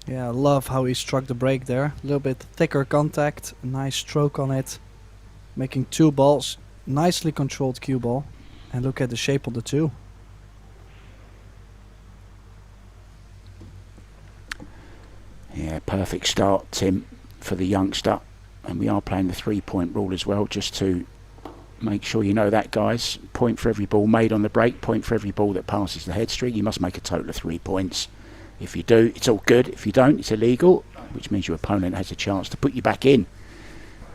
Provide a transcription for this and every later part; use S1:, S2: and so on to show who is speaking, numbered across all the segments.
S1: Yeah, I love how he struck the break there. A little bit thicker contact, a nice stroke on it. Making two balls, nicely controlled cue ball. And look at the shape of the two.
S2: Yeah, perfect start, Tim, for the youngster. And we are playing the 3-point rule as well, just to make sure you know that, guys. Point for every ball made on the break, point for every ball that passes the head streak. You must make a total of 3 points. If you do, it's all good. If you don't, it's illegal, which means your opponent has a chance to put you back in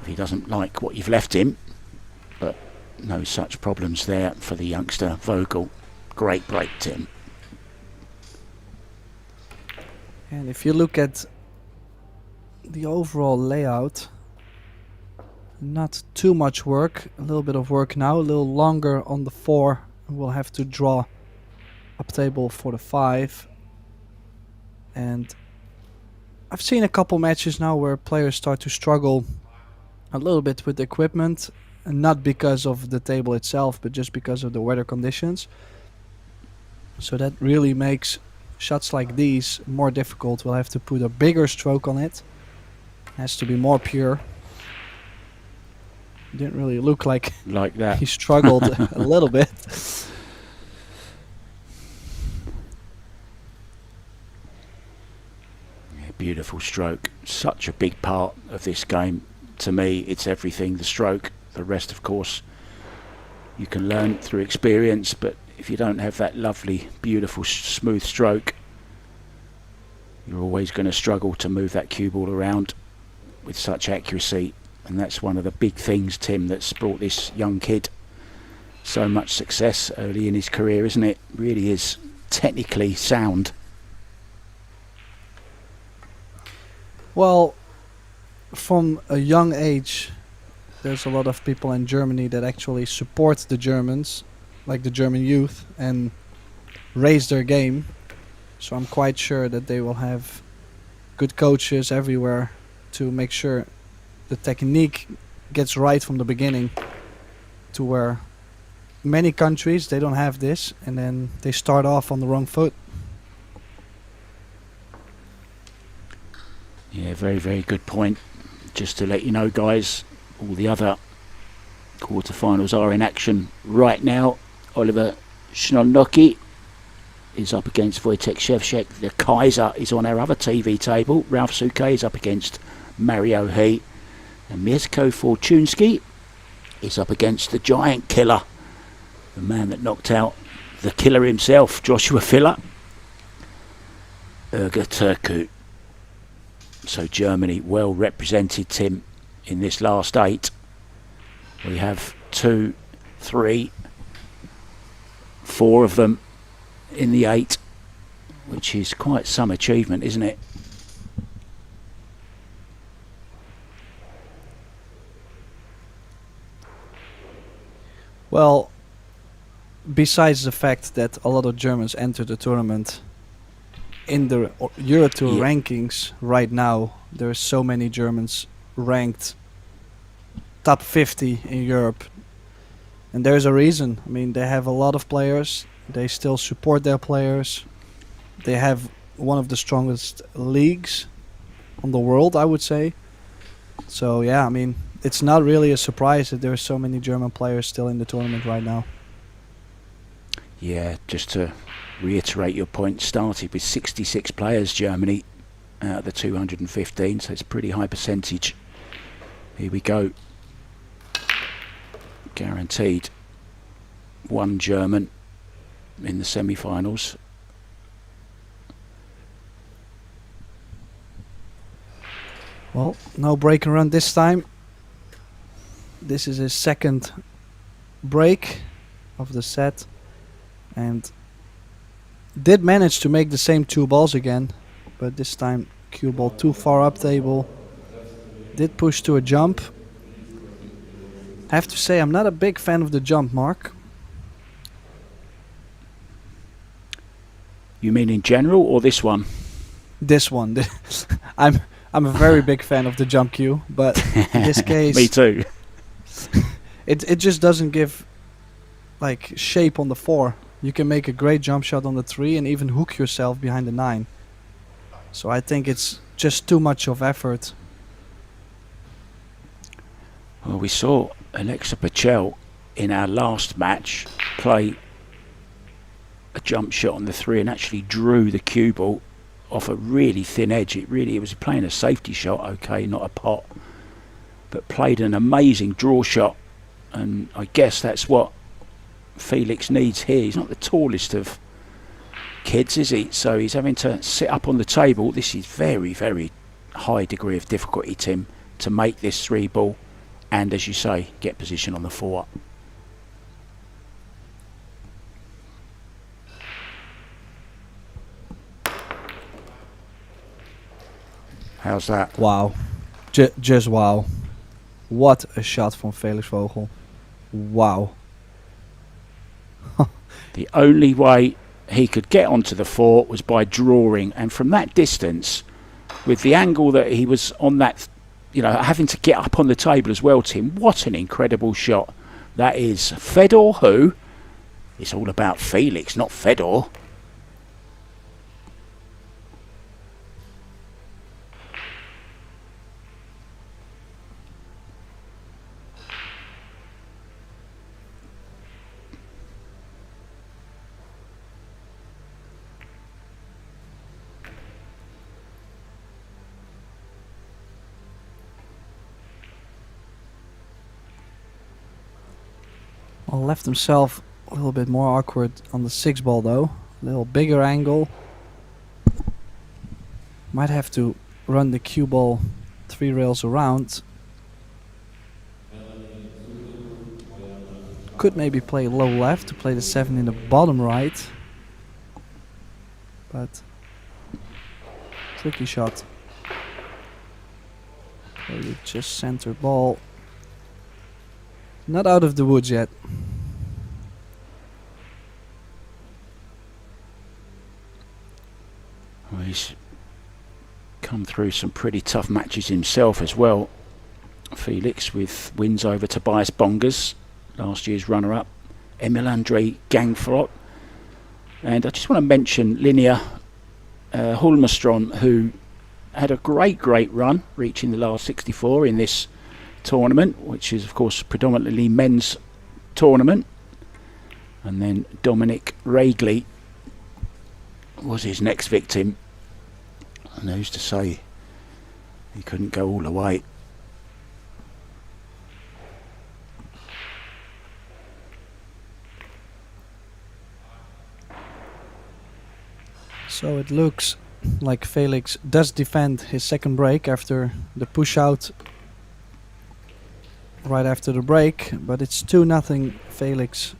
S2: if he doesn't like what you've left him. But no such problems there for the youngster VOGEL. Great break, Tim.
S1: And if you look at the overall layout, not too much work. A little bit of work now, a little longer on the 4. We'll have to draw up table for the 5. And I've seen a couple matches now where players start to struggle a little bit with the equipment, and not because of the table itself, but just because of the weather conditions. So that really makes shots like these more difficult. We'll have to put a bigger stroke on it. Has to be more pure. Didn't really look like
S2: that.
S1: He struggled a little bit.
S2: Yeah, beautiful stroke. Such a big part of this game. To me, it's everything. The stroke. The rest, of course, you can learn through experience, but if you don't have that lovely, beautiful, smooth stroke, you're always going to struggle to move that cue ball around with such accuracy. And that's one of the big things, Tim, that's brought this young kid so much success early in his career, isn't it? Really is technically sound.
S1: Well, from a young age, there's a lot of people in Germany that actually support the Germans, like the German youth, and raise their game. So I'm quite sure that they will have good coaches everywhere to make sure the technique gets right from the beginning, to where many countries, they don't have this, and then they start off on the wrong foot.
S2: Yeah, very, very good point. Just to let you know, guys, all the other quarterfinals are in action right now. Oliver Schnodnocki is up against Wojtek Szewczak. The Kaiser is on our other TV table. Ralph Souquet is up against Mario He. And Mieszko Fortunski is up against the giant killer, the man that knocked out the killer himself, Joshua Filler, Eurtotour. So Germany well represented, Tim, in this last 8. We have 2, 3, 4 of them in the 8, which is quite some achievement, isn't it?
S1: Well, besides the fact that a lot of Germans enter the tournament, in the Eurotour rankings right now, there are so many Germans ranked top 50 in Europe. And there's a reason. I mean, they have a lot of players. They still support their players. They have one of the strongest leagues on the world, I would say. So, yeah, I mean, it's not really a surprise that there are so many German players still in the tournament right now.
S2: Yeah, just to reiterate your point, started with 66 players, Germany, out of the 215, so it's a pretty high percentage. Here we go. Guaranteed one German in the semi-finals.
S1: Well, no break and run this time. This is his second break of the set, and did manage to make the same 2 balls again, but this time cue ball too far up table. Did push to a jump. I have to say, I'm not a big fan of the jump, Mark.
S2: You mean in general or this one?
S1: This one. I'm a very big fan of the jump cue, but in this case,
S2: me too.
S1: It just doesn't give like shape on the 4. You can make a great jump shot on the 3 and even hook yourself behind the 9. So I think it's just too much of effort.
S2: Well, we saw Alexa Pachel in our last match play a jump shot on the 3 and actually drew the cue ball off a really thin edge. It was playing a safety shot, okay, not a pot, but played an amazing draw shot, and I guess that's what Felix needs here. He's not the tallest of kids, is he? So he's having to sit up on the table. This is very, very high degree of difficulty, Tim, to make this 3 ball and, as you say, get position on the 4. How's that?
S1: Wow. Just wow. What a shot from Felix Vogel. Wow.
S2: The only way he could get onto the 4 was by drawing, and from that distance, with the angle that he was on, that, you know, having to get up on the table as well, Tim, what an incredible shot that is. Fedor who? It's all about Felix, not Fedor.
S1: Well, left himself a little bit more awkward on the 6 ball though. A little bigger angle. Might have to run the cue ball 3 rails around. Could maybe play low left to play the 7 in the bottom right. But tricky shot. Maybe just center ball. Not out of the woods yet.
S2: Well, he's come through some pretty tough matches himself as well, Felix, with wins over Tobias Bongers, last year's runner-up, Emil Andre Gangflot, and I just want to mention Linnea Hulmestron, who had a great run, reaching the last 64 in this tournament, which is of course predominantly men's tournament. And then Dominic Regley was his next victim, and who's to say he couldn't go all the way.
S1: So it looks like Felix does defend his second break after the push out right after the break, but it's 2-0 Felix.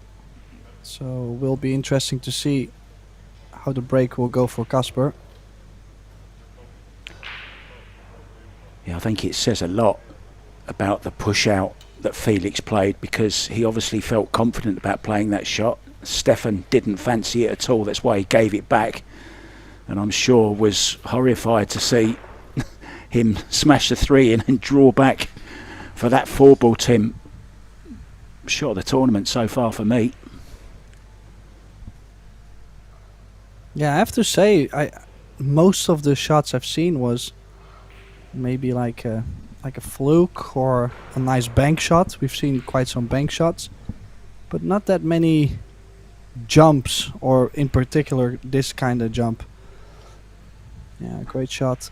S1: So will be interesting to see how the break will go for KASPER.
S2: Yeah, I think it says a lot about the push out that Felix played, because he obviously felt confident about playing that shot. Stefan didn't fancy it at all, that's why he gave it back, and I'm sure was horrified to see him smash the 3 in and draw back for that 4 ball, Tim. Shot of the tournament so far for me.
S1: Yeah, I have to say, most of the shots I've seen was maybe like a fluke or a nice bank shot. We've seen quite some bank shots, but not that many jumps, or in particular this kind of jump. Yeah, great shot.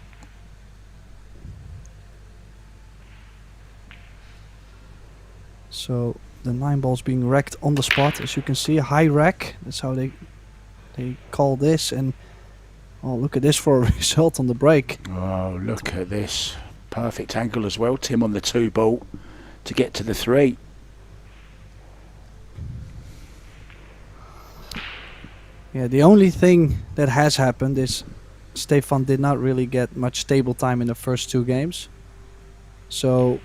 S1: So the 9 ball's being wrecked on the spot, as you can see, a high wreck. That's how they call this. And oh, look at this for a result on the break.
S2: Oh, look at this. Perfect angle as well, Tim, on the 2 ball to get to the 3.
S1: Yeah, the only thing that has happened is Stefan did not really get much table time in the first 2 games. So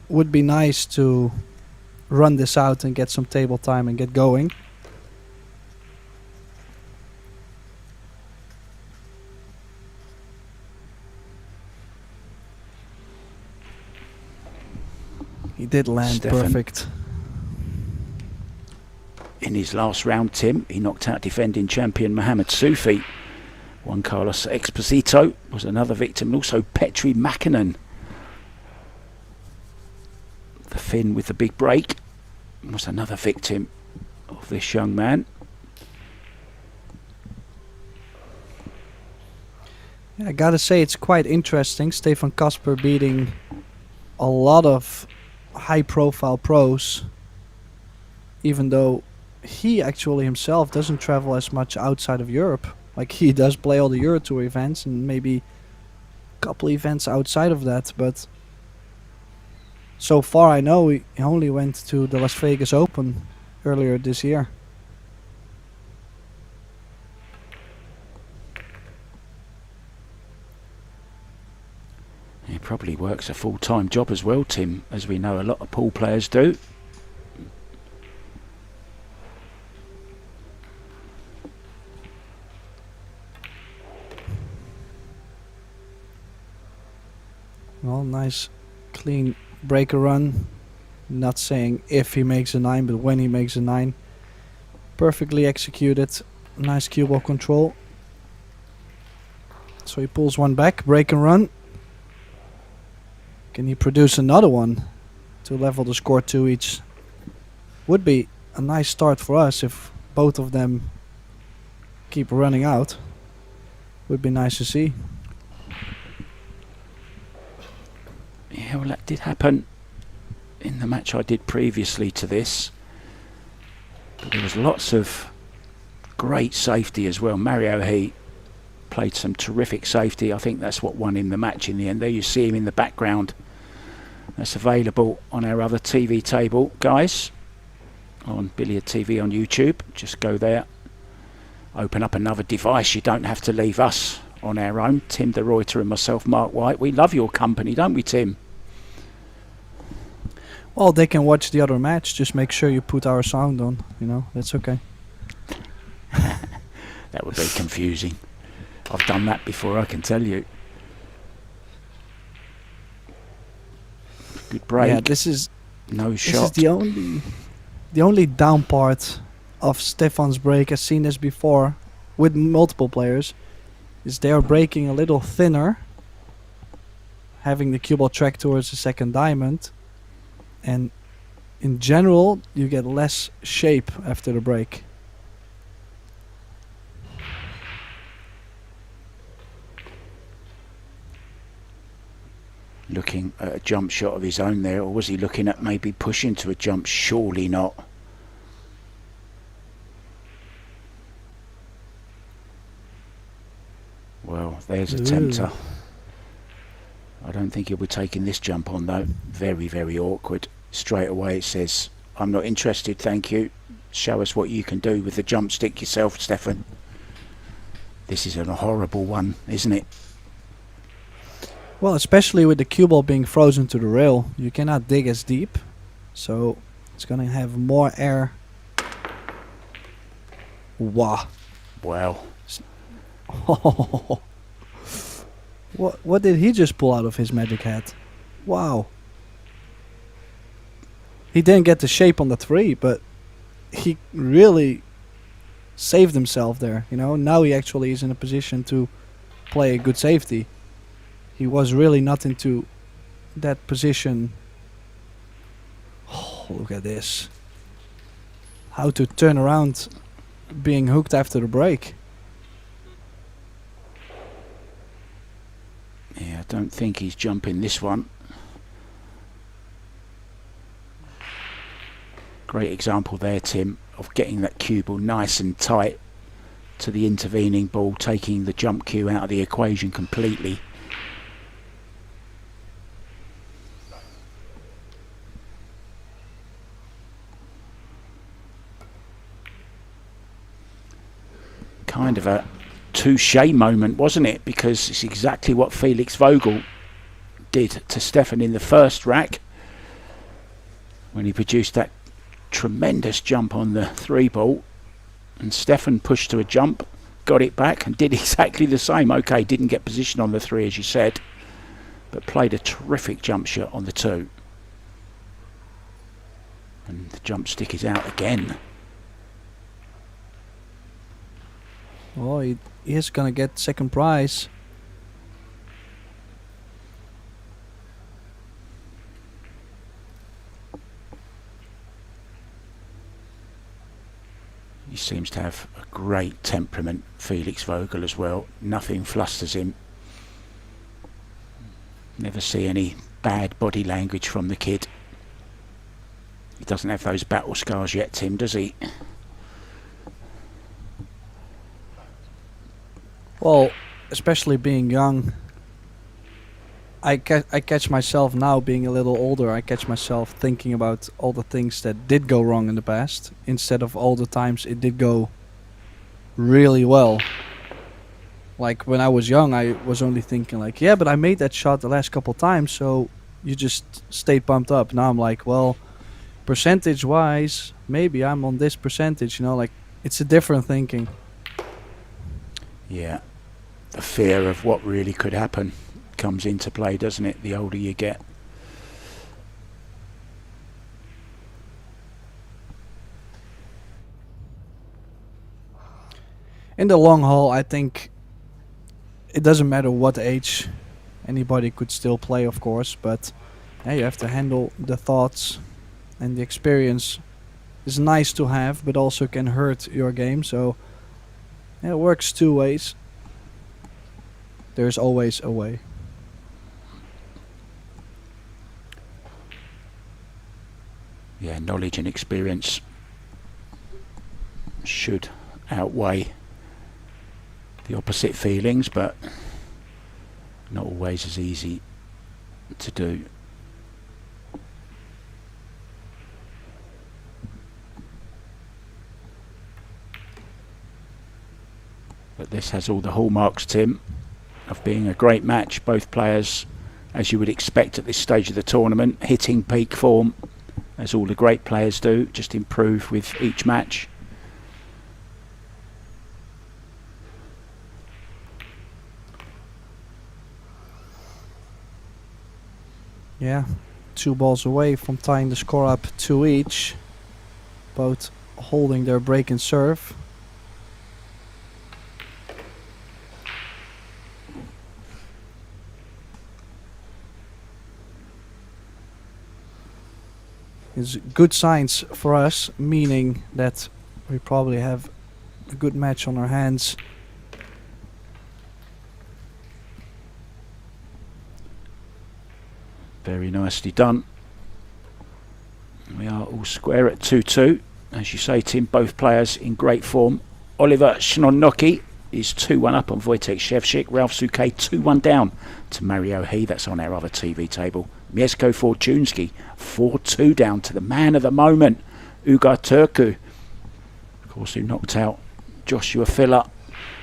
S1: would be nice to run this out and get some table time and get going. He did land
S2: Stefan.
S1: perfect.
S2: In his last round, Tim, he knocked out defending champion Mohamed Soufi Juan Carlos Exposito was another victim, and also Petri Mäkinen, the Finn with the big break, was another victim of this young man.
S1: Yeah, I gotta say it's quite interesting. Stefan Kasper beating a lot of high-profile pros, even though he actually himself doesn't travel as much outside of Europe. Like, he does play all the Eurotour events and maybe a couple events outside of that, but so far I know he only went to the Las Vegas Open earlier this year.
S2: He probably works a full-time job as well, Tim, as we know a lot of pool players do.
S1: Well, nice clean breaker run. Not saying if he makes a 9, but when he makes a 9. Perfectly executed. Nice cue ball control. So he pulls one back, break and run. Can he produce another one to level the score 2 each? Would be a nice start for us if both of them keep running out. Would be nice to see.
S2: Yeah, well, that did happen in the match I did previously to this. But there was lots of great safety as well. Mario he played some terrific safety. I think that's what won him the match in the end. There you see him in the background. That's available on our other TV table, guys, on Billiard TV on YouTube. Just go there, open up another device. You don't have to leave us on our own. Tim de Ruyter and myself, Mark White. We love your company, don't we, Tim?
S1: Well, they can watch the other match. Just make sure you put our sound on. You know, that's okay.
S2: That would be confusing. I've done that before, I can tell you. Good break.
S1: Yeah, this is
S2: shot.
S1: the only down part of Stefan's break, as seen as before with multiple players, is they are breaking a little thinner, having the cue ball track towards the second diamond, and in general you get less shape after the break.
S2: Looking at a jump shot of his own there, or was he looking at maybe pushing to a jump? Surely not. Well, there's a tempter. I don't think he'll be taking this jump on though. Very, very awkward. Straight away it says, I'm not interested, thank you. Show us what you can do with the jump stick yourself, Stefan. This is a horrible one, isn't it?
S1: Well, especially with the cue ball being frozen to the rail, you cannot dig as deep, so it's gonna have more air. Wow.
S2: Wow.
S1: Oh. What did he just pull out of his magic hat? Wow. He didn't get the shape on the 3, but he really saved himself there. You know, now he actually is in a position to play a good safety. He was really not into that position. Oh, look at this. How to turn around being hooked after the break.
S2: Yeah, I don't think he's jumping this one. Great example there, Tim, of getting that cue ball nice and tight to the intervening ball, taking the jump cue out of the equation completely. Kind of a touche moment, wasn't it? Because it's exactly what Felix Vogel did to Stefan in the first rack when he produced that tremendous jump on the 3 ball, and Stefan pushed to a jump, got it back and did exactly the same. Okay, didn't get position on the 3 as you said, but played a terrific jump shot on the 2, and the jump stick is out again.
S1: Oh, he is gonna get second prize.
S2: He seems to have a great temperament, Felix Vogel, as well. Nothing flusters him. Never see any bad body language from the kid. He doesn't have those battle scars yet, Tim, does he?
S1: Well, especially being young, I catch myself now being a little older. I catch myself thinking about all the things that did go wrong in the past instead of all the times it did go really well. Like when I was young, I was only thinking like, yeah, but I made that shot the last couple times, so you just stayed pumped up. Now I'm like, well, percentage wise, maybe I'm on this percentage, you know, like it's a different thinking.
S2: Yeah, the fear of what really could happen comes into play, doesn't it, the older you get?
S1: In the long haul, I think it doesn't matter what age, anybody could still play, of course, but yeah, you have to handle the thoughts, and the experience is nice to have, but also can hurt your game, so yeah, it works two ways. There's always a way.
S2: Yeah, knowledge and experience should outweigh the opposite feelings, but not always as easy to do. But this has all the hallmarks, Tim, of being a great match. Both players, as you would expect at this stage of the tournament, hitting peak form, as all the great players do, just improve with each match.
S1: Yeah, 2 balls away from tying the score up 2 each, both holding their break and serve. It's good signs for us, meaning that we probably have a good match on our hands.
S2: Very nicely done. We are all square at 2-2. As you say, Tim, both players in great form. Oliver Sznonocki is 2-1 up on Wojtek Szewczyk. Ralph Souquet 2-1 down to Mario He. That's on our other TV table. Mieszko Fortunski 4-2 down to the man of the moment, Ugar Turku. Of course, who knocked out Joshua Filler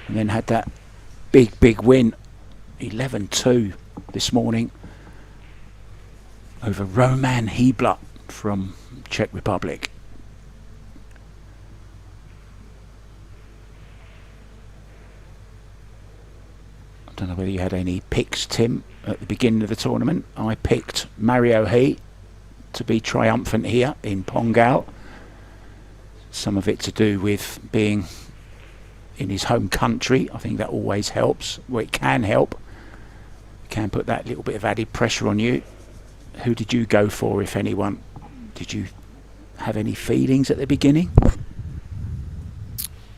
S2: and then had that big win 11-2 this morning over Roman Hebler from Czech Republic. I don't know whether you had any picks, Tim, at the beginning of the tournament. I picked Mario He to be triumphant here in Pongau. Some of it to do with being in his home country. I think that always helps. Well, it can help. It can put that little bit of added pressure on you. Who did you go for, if anyone? Did you have any feelings at the beginning?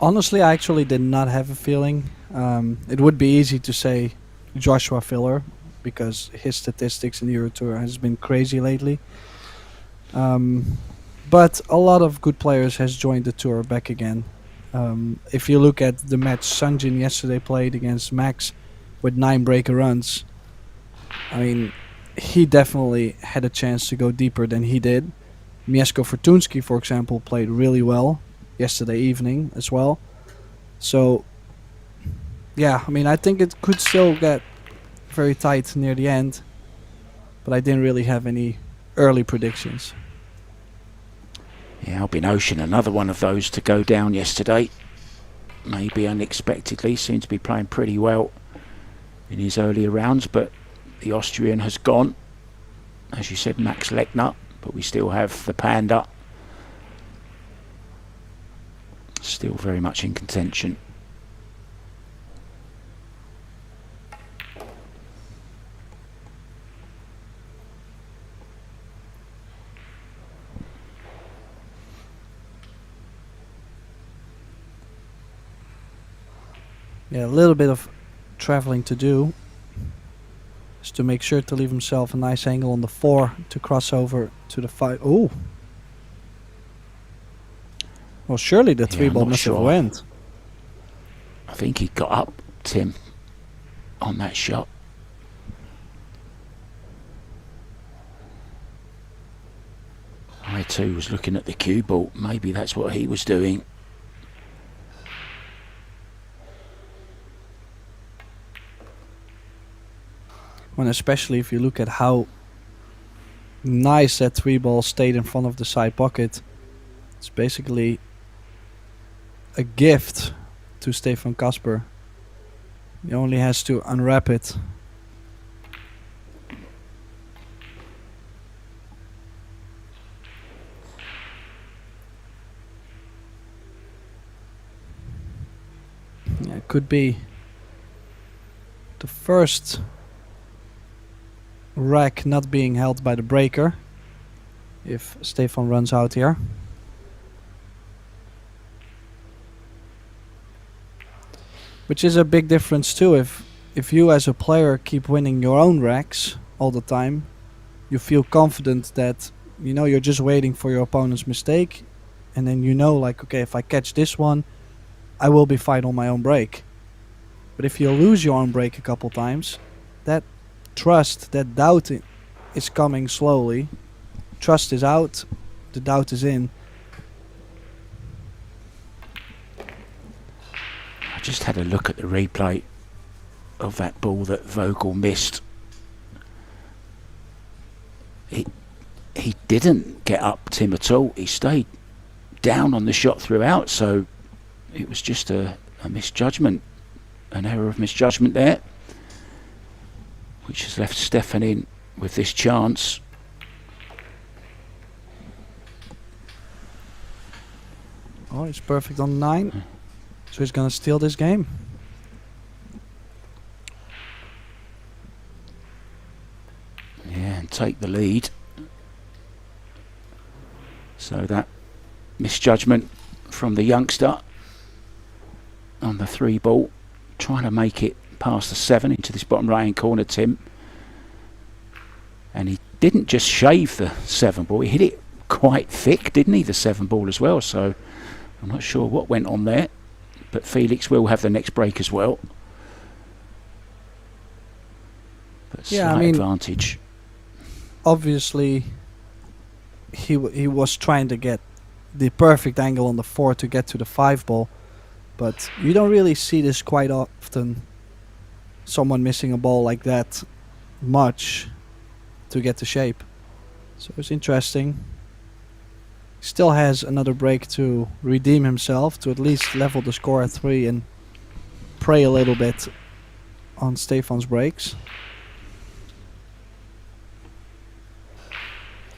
S1: Honestly, I actually did not have a feeling. It would be easy to say Joshua Filler because his statistics in the Eurotour has been crazy lately. But a lot of good players has joined the tour back again. If you look at the match Sanjin yesterday played against Max with 9 breaker runs, I mean, he definitely had a chance to go deeper than he did. Mieszko Fortunski, for example, played really well yesterday evening as well. So, yeah, I mean, I think it could still get very tight near the end, but I didn't really have any early predictions.
S2: Yeah, Albin Ocean, another one of those to go down yesterday. Maybe unexpectedly, seemed to be playing pretty well in his earlier rounds, but the Austrian has gone. As you said, Max Lechner, but we still have the Panda. Still very much in contention.
S1: Yeah, a little bit of traveling to do. Just to make sure to leave himself a nice angle on the 4 to cross over to the 5. Oh! Well, surely the 3
S2: I'm
S1: ball
S2: not
S1: must have
S2: sure.
S1: went.
S2: I think he got up, Tim, on that shot. I too was looking at the cue ball. Maybe that's what he was doing.
S1: And especially if you look at how nice that 3 ball stayed in front of the side pocket. It's basically a gift to Stefan KASPER. He only has to unwrap it. Yeah, it could be the first rack not being held by the breaker if Stefan runs out here. Which is a big difference too. If you as a player keep winning your own racks all the time, you feel confident that you know you're just waiting for your opponent's mistake, and then you know, like, okay, if I catch this one, I will be fine on my own break. But if you lose your own break a couple times, that trust, that doubt is coming slowly. Trust is out, the doubt is in.
S2: I just had a look at the replay of that ball that VOGEL missed. He didn't get up, Tim, at all. He stayed down on the shot throughout, so it was just a misjudgment, an error of misjudgment there, which has left Stefan in with this chance.
S1: Oh, he's perfect on 9. So he's gonna steal this game.
S2: Yeah, and take the lead. So that misjudgment from the youngster on the 3 ball, trying to make it past the 7 into this bottom right hand corner, Tim. And he didn't just shave the 7 ball, he hit it quite thick, didn't he, the 7 ball as well. So I'm not sure what went on there, but Felix will have the next break as well. But
S1: Yeah, I
S2: slight
S1: mean,
S2: advantage.
S1: obviously he was trying to get the perfect angle on the 4 to get to the 5 ball, but you don't really see this quite often, someone missing a ball like that much to get the shape. So it's interesting. Still has another break to redeem himself, to at least level the score at 3 and prey a little bit on Stefan's breaks.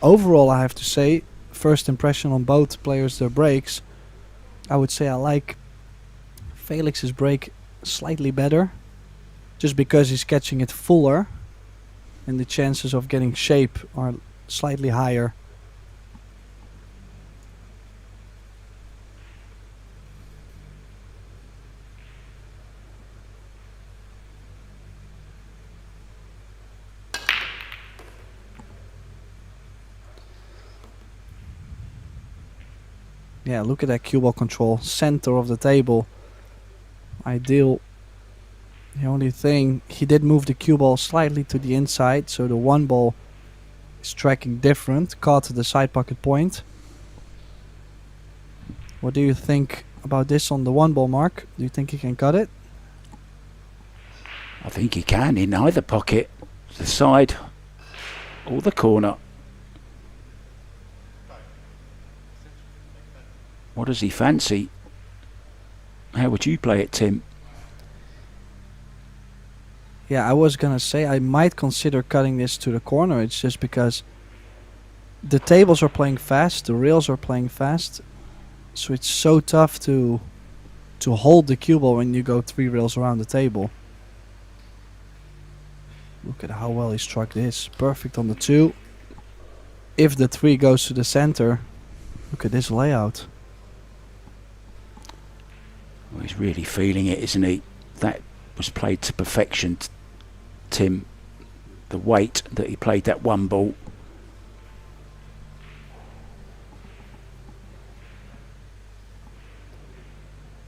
S1: Overall, I have to say, first impression on both players, their breaks, I would say I like Felix's break slightly better, just because he's catching it fuller and the chances of getting shape are slightly higher. Yeah, look at that cue ball control. Center of the table. Ideal. The only thing, he did move the cue ball slightly to the inside, so the 1 ball is tracking different. Caught at the side pocket point. What do you think about this on the 1 ball, Mark? Do you think he can cut it?
S2: I think he can in either pocket, the side or the corner. What does he fancy? How would you play it, Tim?
S1: Yeah, I was gonna say I might consider cutting this to the corner. It's just because the tables are playing fast, the rails are playing fast, so it's so tough to hold the cue ball when you go 3 rails around the table. Look at how well he struck this. Perfect on the 2. If the 3 goes to the center, look at this layout.
S2: Well, he's really feeling it, isn't he? that was played to perfection, Tim. The weight that he played that one ball.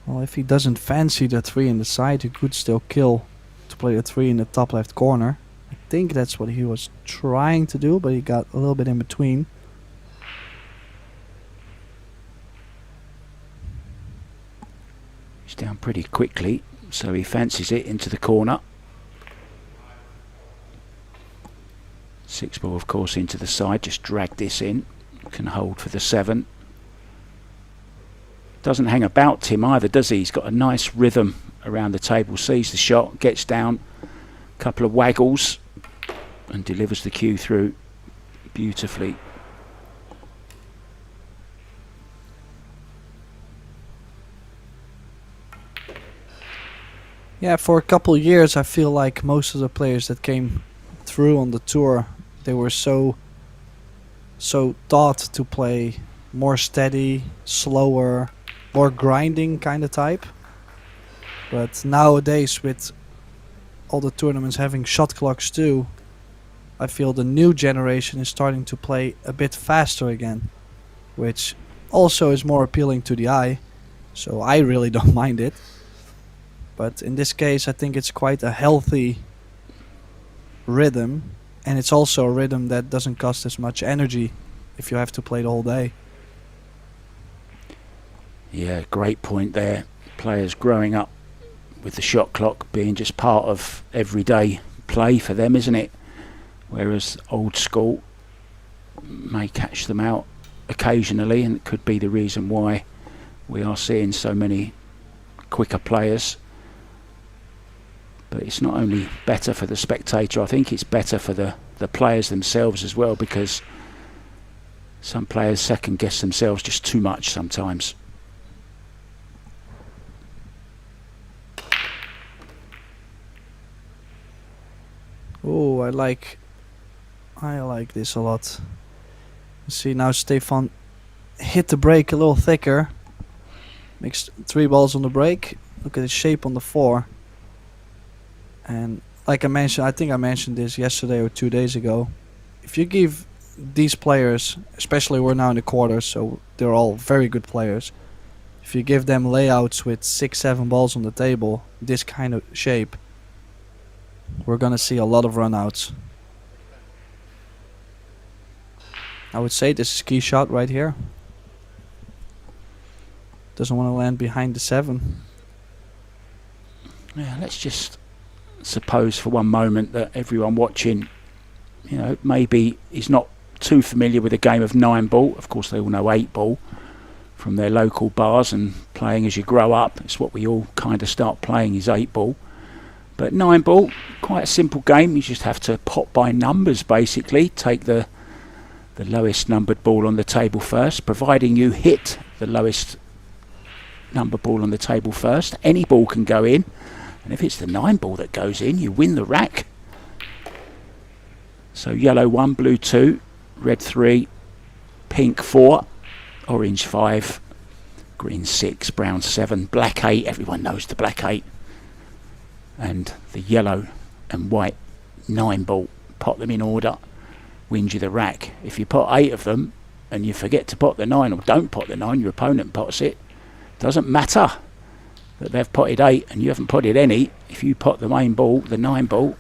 S1: Well, if he doesn't fancy the 3 in the side, he could still kill to play the 3 in the top left corner. I think that's what he was trying to do, but he got a little bit in between.
S2: He's down pretty quickly, so he fancies it into the corner. 6 ball, of course, into the side. Just drag this in. Can hold for the 7. Doesn't hang about Tim either, does he? He's got a nice rhythm around the table. Sees the shot, gets down, a couple of waggles, and delivers the cue through beautifully.
S1: Yeah, for a couple of years I feel like most of the players that came through on the tour, they were so taught to play more steady, slower, more grinding kind of type. But nowadays, with all the tournaments having shot clocks too, I feel the new generation is starting to play a bit faster again, which also is more appealing to the eye, so I really don't mind it. But in this case I think it's quite a healthy rhythm, and it's also a rhythm that doesn't cost as much energy if you have to play the whole day.
S2: Yeah, great point there. Players growing up with the shot clock being just part of everyday play for them, isn't it? Whereas old school may catch them out occasionally, and it could be the reason why we are seeing so many quicker players. But it's not only better for the spectator, I think it's better for the players themselves as well, because some players second guess themselves just too much sometimes.
S1: Oh, I like this a lot. You see now Stefan hit the break a little thicker. Makes 3 balls on the break. Look at his shape on the 4. And like I mentioned, I think I mentioned this yesterday or 2 days ago. If you give these players, especially we're now in the quarters, so they're all very good players. If you give them layouts with 6-7 balls on the table, this kind of shape, we're gonna see a lot of runouts. I would say this is key shot right here. Doesn't want to land behind the 7.
S2: Yeah, let's just suppose for one moment that everyone watching, you know, maybe is not too familiar with the game of 9 ball. Of course they all know 8 ball from their local bars, and playing as you grow up, it's what we all kind of start playing is 8 ball. But 9 ball, quite a simple game. You just have to pot by numbers basically. Take the lowest numbered ball on the table first, providing you hit the lowest number ball on the table first. Any ball can go in, and if it's the 9 ball that goes in, you win the rack. So yellow 1, blue 2, red 3, pink 4, orange 5, green 6, brown 7, black 8. Everyone knows the black 8. And the yellow and white 9 ball, pot them in order, wins you the rack. If you pot 8 of them and you forget to pot the 9, or don't pot the 9, your opponent pots it, doesn't matter that they've potted 8 and you haven't potted any. If you pot the main ball, the 9 ball,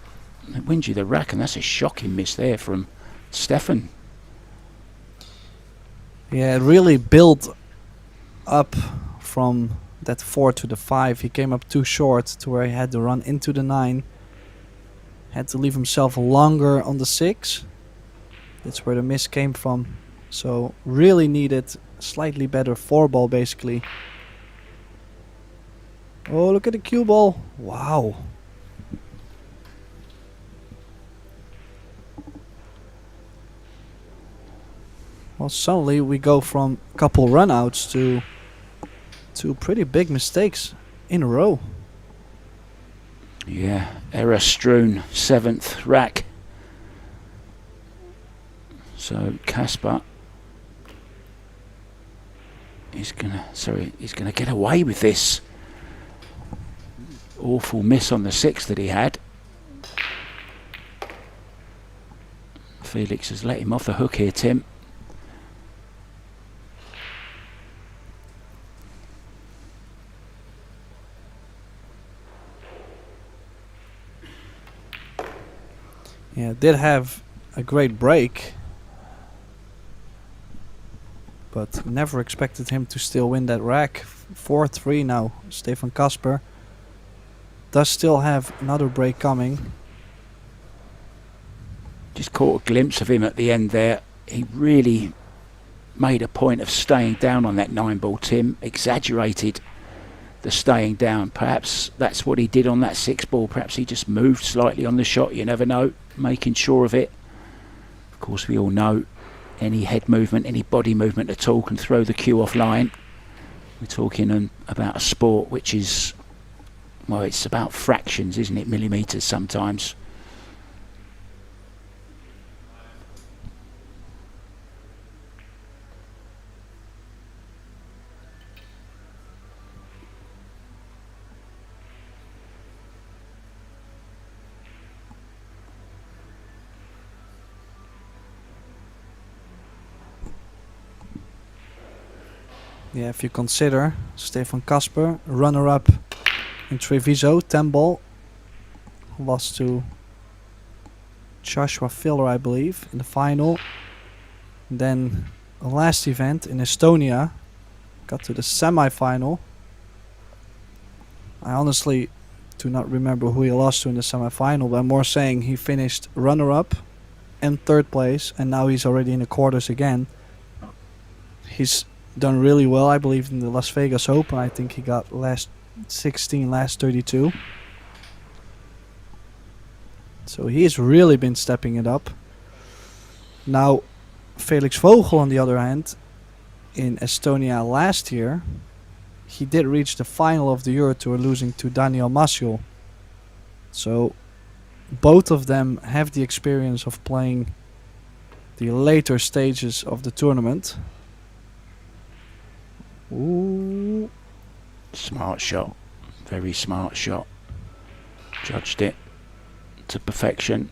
S2: it wins you the rack. And that's a shocking miss there from Stefan.
S1: Yeah, it really built up from that 4 to the 5. He came up too short to where he had to run into the 9. Had to leave himself longer on the 6. That's where the miss came from. So really needed slightly better 4 ball basically. Oh, look at the cue ball. Wow. Well, suddenly we go from a couple runouts to 2 pretty big mistakes in a row.
S2: Yeah, error strewn 7th rack. So KASPER is gonna get away with this. awful miss on the 6 that he had. Felix has let him off the hook here, Tim.
S1: Yeah, did have a great break, but never expected him to still win that rack. 4-3 now. Stefan KASPER does still have another break coming.
S2: Just caught a glimpse of him at the end there. He really made a point of staying down on that 9-ball, Tim. Exaggerated the staying down. Perhaps that's what he did on that 6-ball. Perhaps he just moved slightly on the shot. You never know. Making sure of it. Of course, we all know any head movement, any body movement at all can throw the cue offline. We're talking about a sport which is, well, it's about fractions, isn't it? Millimetres sometimes.
S1: Yeah, if you consider Stefan KASPER, runner-up in Treviso, 10-ball, lost to Joshua Filler, I believe, in the final. Then the last event in Estonia, got to the semi-final. I honestly do not remember who he lost to in the semi-final, but I'm more saying he finished runner-up and 3rd place, and now he's already in the quarters again. He's done really well, I believe, in the Las Vegas Open. I think he got last 16, last 32. So he's really been stepping it up. Now, Felix Vogel, on the other hand, in Estonia last year, he did reach the final of the Eurotour, losing to Daniel Maciol. So both of them have the experience of playing the later stages of the tournament. Ooh.
S2: Smart shot. Very smart shot. Judged it to perfection.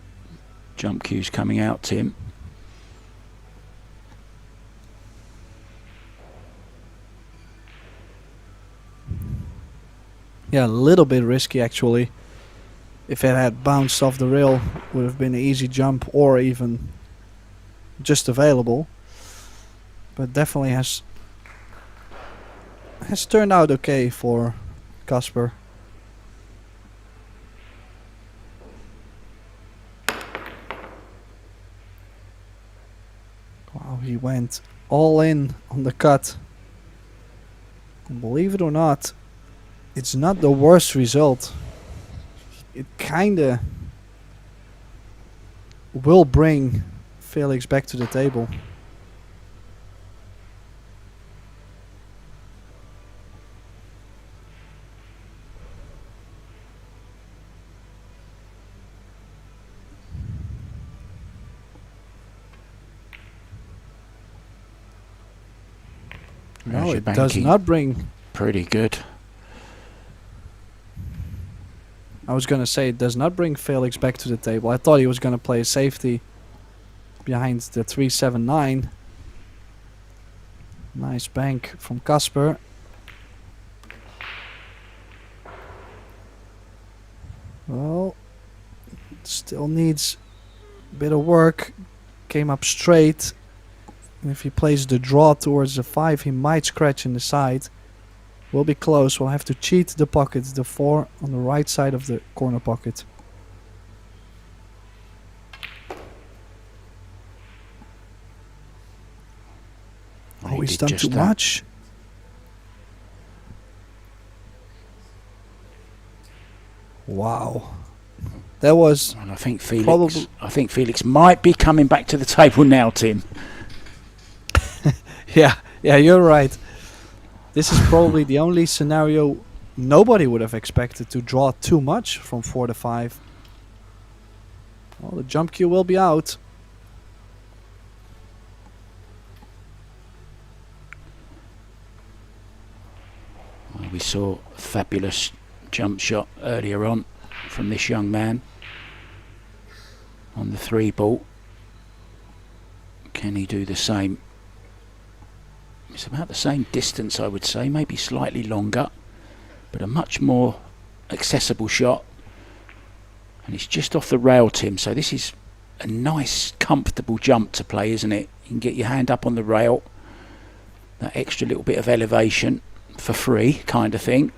S2: Jump cues coming out, Tim.
S1: Yeah, a little bit risky actually. If it had bounced off the rail, would have been an easy jump or even just available. But definitely has turned out okay for KASPER. Wow, he went all in on the cut. And believe it or not, it's not the worst result. It kinda will bring Felix back to the table. No, it does not bring...
S2: Pretty good.
S1: I was going to say it does not bring Felix back to the table. I thought he was going to play safety behind the 379. Nice bank from KASPER. Well, still needs a bit of work. Came up straight. And if he plays the draw towards the 5, he might scratch in the side. Will be close. We'll have to cheat the pocket. The 4 on the right side of the corner pocket. Oh, he's done too much. Wow. That was...
S2: And I think Felix might be coming back to the table now, Tim.
S1: Yeah, you're right. This is probably the only scenario nobody would have expected to draw too much from 4 to 5. Well, the jump cue will be out.
S2: Well, we saw a fabulous jump shot earlier on from this young man on the 3 ball. Can he do the same? It's about the same distance, I would say, maybe slightly longer, but a much more accessible shot. And it's just off the rail, Tim, so this is a nice, comfortable jump to play, isn't it? You can get your hand up on the rail, that extra little bit of elevation for free kind of thing.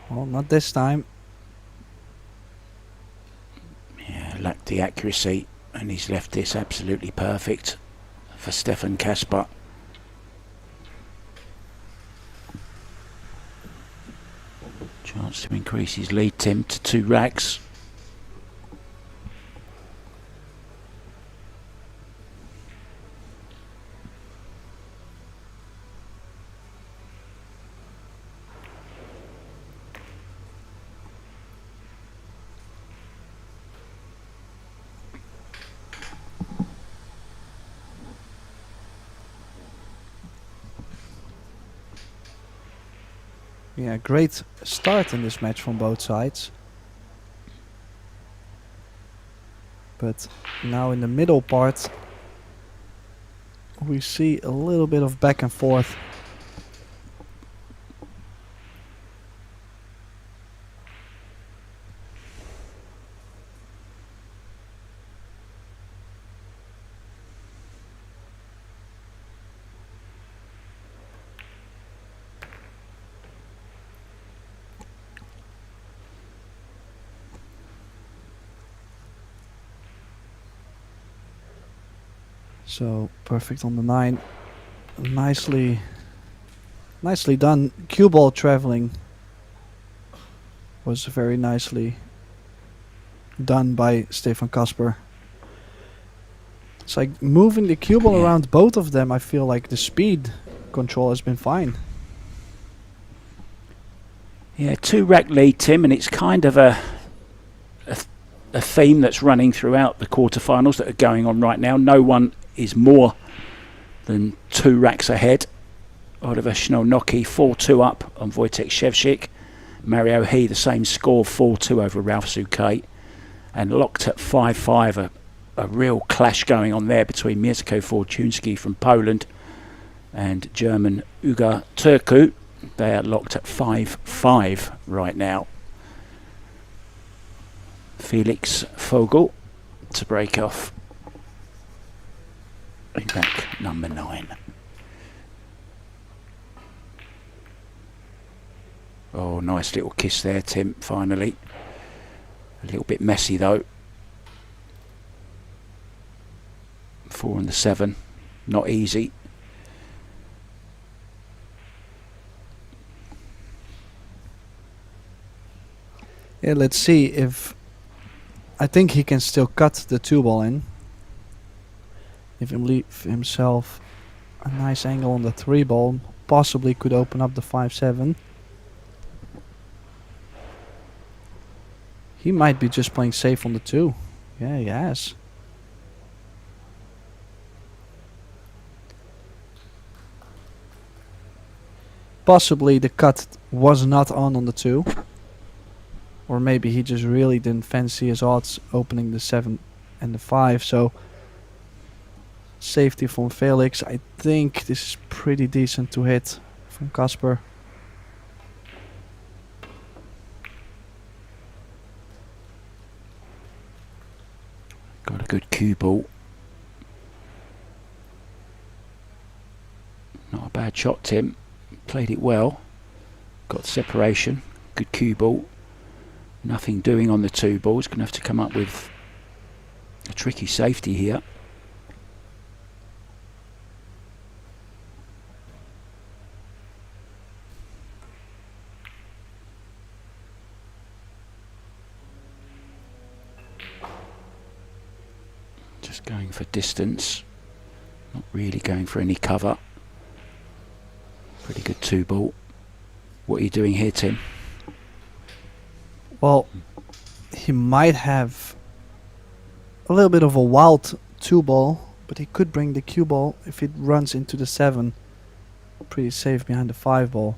S1: Well, not this time.
S2: Yeah, lacked the accuracy, and he's left this absolutely perfect for Stefan KASPER. Chance to increase his lead, Tim, to 2 racks.
S1: Yeah, great start in this match from both sides. But now in the middle part, we see a little bit of back and forth. So perfect on the 9. Nicely done. Cue ball traveling was very nicely done by Stefan KASPER. It's like moving the cue ball around both of them. I feel like the speed control has been fine.
S2: Yeah, 2 rack lead, Tim, and it's kind of a theme that's running throughout the quarterfinals that are going on right now. No one is more than 2 racks ahead. Oliver Schnellnocky 4-2 up on Wojtek Szewczyk. Mario He the same score, 4-2 over Ralph Souquet, and locked at 5-5. A real clash going on there between Mieszko Fortunski from Poland and German Uga Turku. They are locked at 5-5 right now. Felix Vogel to break off in rack number 9. Oh, nice little kiss there, Tim, finally. A little bit messy though. 4 and the 7, not easy.
S1: Yeah, let's see if... I think he can still cut the 2 ball in. If he leave himself a nice angle on the 3 ball, possibly could open up the 5-7. He might be just playing safe on the 2. Yeah, he has. Possibly the cut was not on the 2. Or maybe he just really didn't fancy his odds opening the 7 and the 5. So safety from Felix. I think this is pretty decent to hit from KASPER.
S2: Got a good cue ball. Not a bad shot, Tim. Played it well. Got separation. Good cue ball. Nothing doing on the 2 balls. Going to have to come up with a tricky safety here. Just going for distance. really going for any cover. Pretty good 2-ball. What are you doing here, Tim?
S1: Well, he might have a little bit of a wild 2-ball, but he could bring the cue ball if it runs into the 7. Pretty safe behind the 5-ball.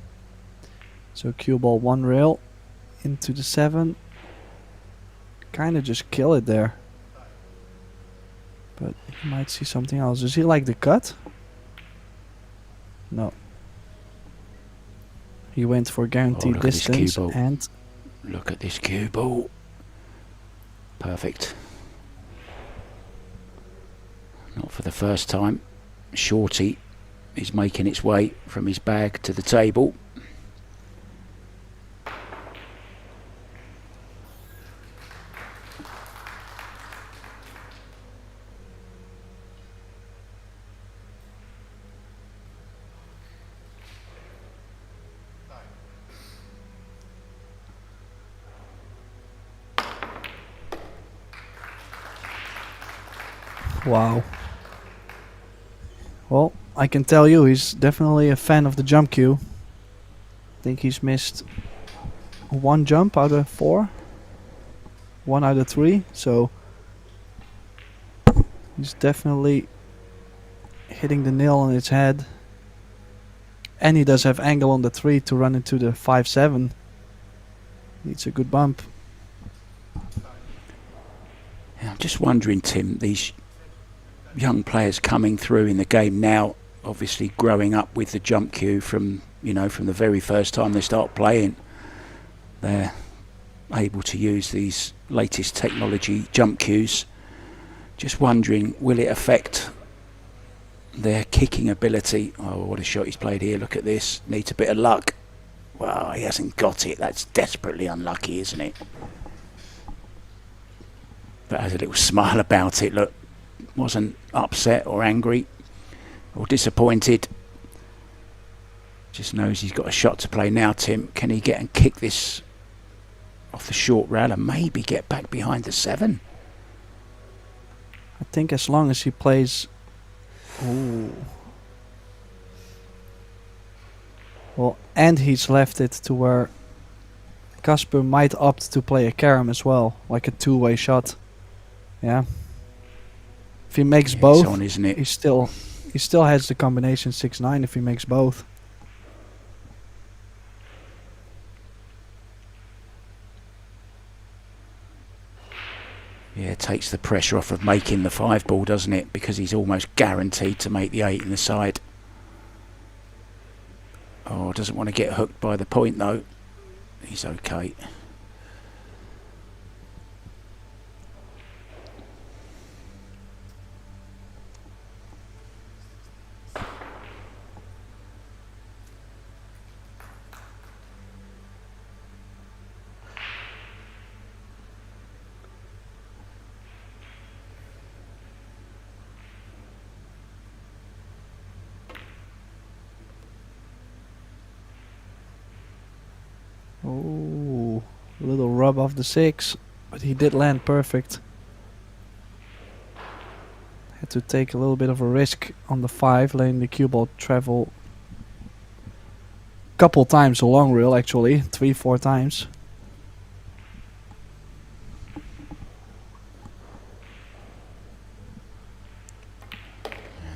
S1: So cue ball 1 rail into the 7. Kind of just kill it there. But he might see something else. Does he like the cut? No. He went for guaranteed distance and...
S2: Look at this cue ball. Perfect. Not for the first time. Shorty is making its way from his bag to the table.
S1: Wow. Well, I can tell you he's definitely a fan of the jump cue. I think he's missed 1 jump out of 4. 1 out of 3. So he's definitely hitting the nail on its head. And he does have angle on the 3 to run into the 5-7. Needs a good bump.
S2: Yeah, I'm just wondering, Tim, these young players coming through in the game now, obviously growing up with the jump cue from the very first time they start playing, they're able to use these latest technology jump cues. Just wondering, will it affect their kicking ability? Oh, what a shot he's played here. Look at this. Needs a bit of luck. Well, he hasn't got it. That's desperately unlucky, isn't it? But has a little smile about it. Look, wasn't upset or angry or disappointed. Just knows he's got a shot to play now, Tim. Can he get and kick this off the short rail and maybe get back behind the 7?
S1: I think as long as he plays... Ooh. Well, and he's left it to where KASPER might opt to play a carom as well, like a 2-way shot. Yeah. If he makes both,
S2: on, isn't it?
S1: he still has the combination 6-9 if he makes both.
S2: Yeah, it takes the pressure off of making the 5-ball, doesn't it? Because he's almost guaranteed to make the 8 in the side. Oh, doesn't want to get hooked by the point though. He's okay.
S1: Oh, a little rub off the 6, but he did land perfect. Had to take a little bit of a risk on the 5, letting the cue ball travel a couple times a long rail, actually 3-4 times.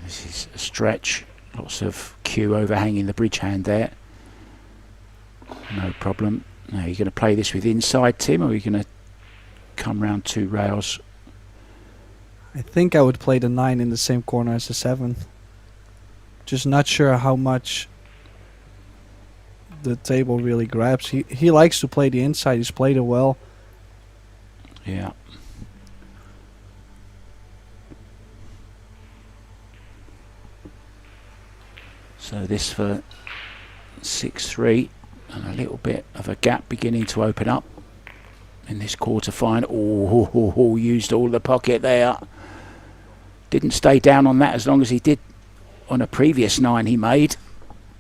S2: This is a stretch. Lots of cue overhanging the bridge hand there. No problem. Now, are you going to play this with inside, Tim, or are you going to come round 2 rails?
S1: I think I would play the 9 in the same corner as the 7. Just not sure how much the table really grabs. He likes to play the inside. He's played it well.
S2: Yeah. So this for 6-3. And a little bit of a gap beginning to open up in this quarter final. Oh, used all the pocket there. Didn't stay down on that as long as he did on a previous 9 he made.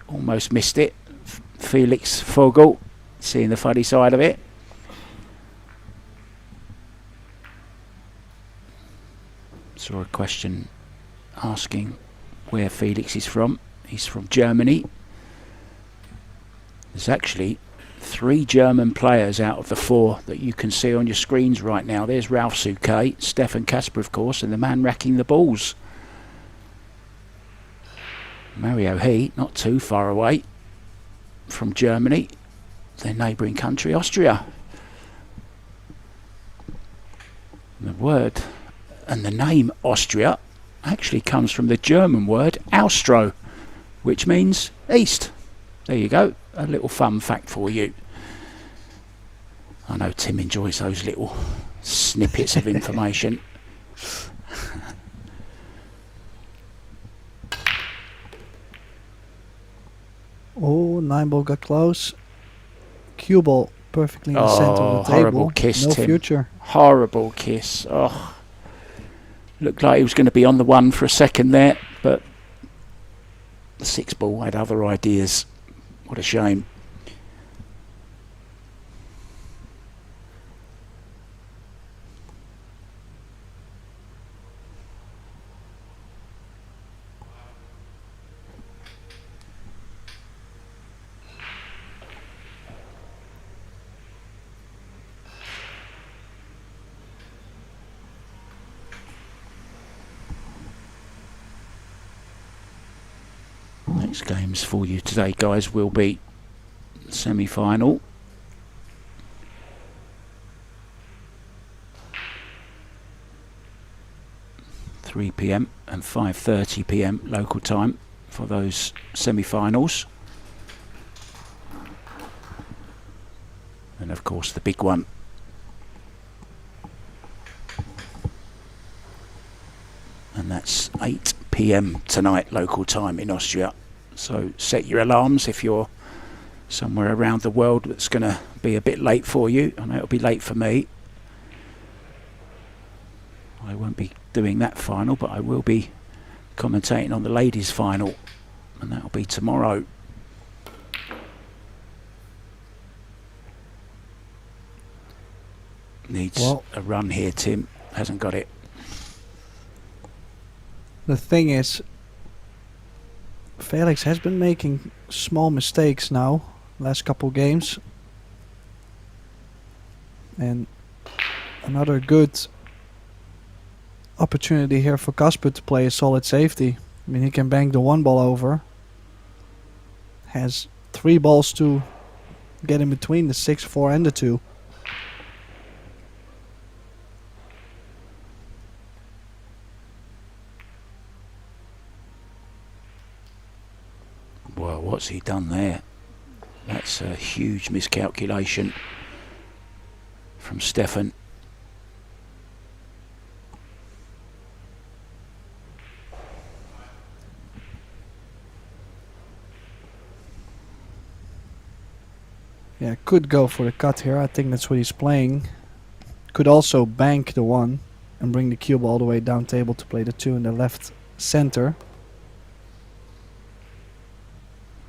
S2: Almost missed it. Felix Vogel seeing the funny side of it. Saw a question asking where Felix is from. He's from Germany. There's actually 3 German players out of the 4 that you can see on your screens right now. There's Ralf Souquet, Stefan KASPER, of course, and the man racking the balls, Mario He, not too far away from Germany, their neighbouring country, Austria. The word and the name Austria actually comes from the German word Austro, which means east. There you go, a little fun fact for you. I know Tim enjoys those little snippets of information.
S1: Oh, 9-ball got close. Cue ball perfectly in the center of the table.
S2: Horrible kiss,
S1: no
S2: Tim.
S1: future.
S2: Horrible kiss. Oh, looked like he was going to be on the 1 for a second there, but the 6-ball had other ideas. What a shame. Next games for you today, guys, will be semi-final. (3 p.m. and 5:30 p.m. local time for those semi-finals. And of course the big one. And that's 8 p.m. tonight local time in Austria. So set your alarms if you're somewhere around the world that's going to be a bit late for you. I know it'll be late for me. I won't be doing that final, but I will be commentating on the ladies' final, and that'll be tomorrow. Needs a run here, Tim. Hasn't got it.
S1: The thing is, Felix has been making small mistakes now, last couple games. And another good opportunity here for KASPER to play a solid safety. I mean, he can bank the 1 ball over. Has 3 balls to get in between the 6, 4 and the 2.
S2: Well, what's he done there? That's a huge miscalculation from Stefan.
S1: Yeah, could go for the cut here. I think that's what he's playing. Could also bank the 1 and bring the cube all the way down table to play the 2 in the left center.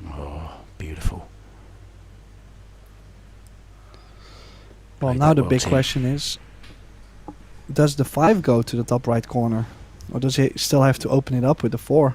S2: Oh, beautiful.
S1: Well, now the big question is, does the 5 go to the top right corner? Or does he still have to open it up with the 4?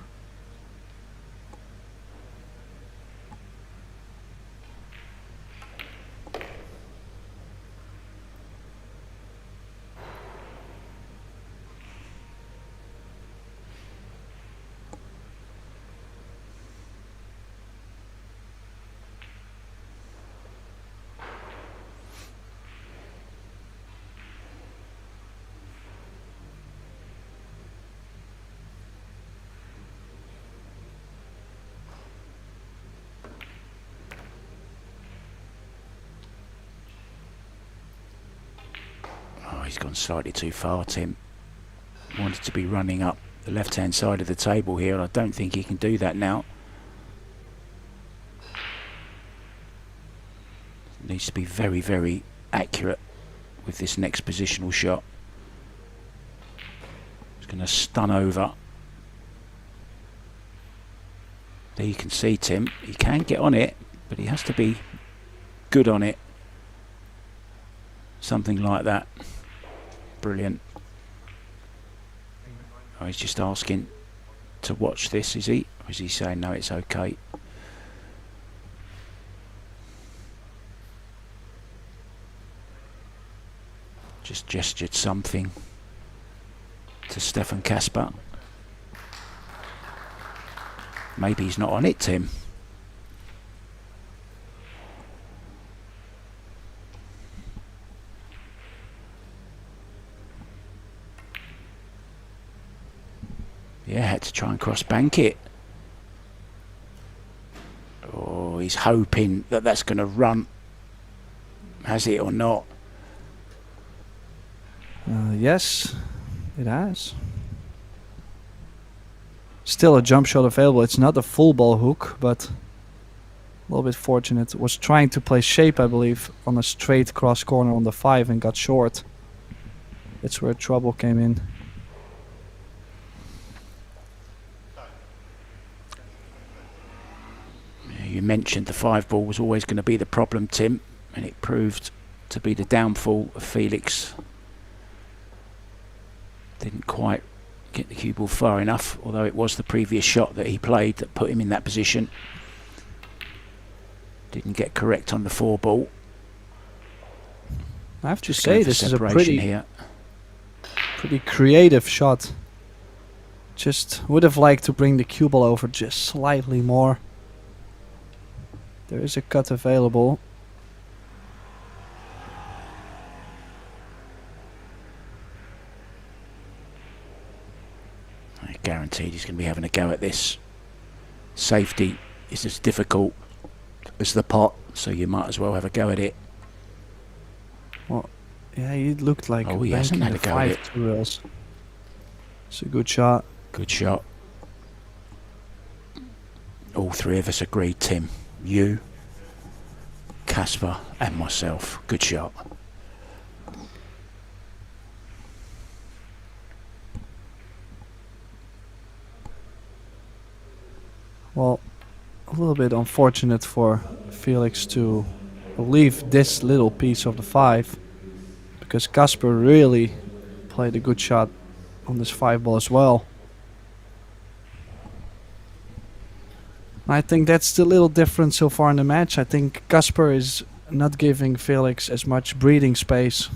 S2: He's gone slightly too far, Tim. Wanted to be running up the left-hand side of the table here, and I don't think he can do that now. Needs to be very, very accurate with this next positional shot. He's going to stun over. There you can see, Tim, he can get on it, but he has to be good on it. Something like that. Brilliant. Oh, he's just asking to watch this, is he? Or is he saying no, it's okay? Just gestured something to Stefan KASPER. Maybe he's not on it, Tim. Yeah, had to try and cross bank it. Oh, he's hoping that that's going to run. Has it or not?
S1: Yes, it has. Still a jump shot available. It's not a full ball hook, but a little bit fortunate. Was trying to play shape, I believe, on a straight cross corner on the 5 and got short. That's where trouble came in.
S2: You mentioned the 5 ball was always going to be the problem, Tim, and it proved to be the downfall of Felix. Didn't quite get the cue ball far enough, although it was the previous shot that he played that put him in that position. Didn't get correct on the 4 ball.
S1: I have to say, this is a pretty creative shot. Just would have liked to bring the cue ball over just slightly more. There is a cut available.
S2: I guaranteed he's going to be having a go at this. Safety is as difficult as the pot, so you might as well have a go at it.
S1: Well, yeah, he looked like
S2: he hasn't had a go at it.
S1: It's a good shot.
S2: Good shot. All 3 of us agreed, Tim. You, KASPER and myself. Good shot.
S1: Well, a little bit unfortunate for Felix to leave this little piece of the 5, because KASPER really played a good shot on this 5 ball as well. I think that's the little difference so far in the match. I think KASPER is not giving Felix as much breathing space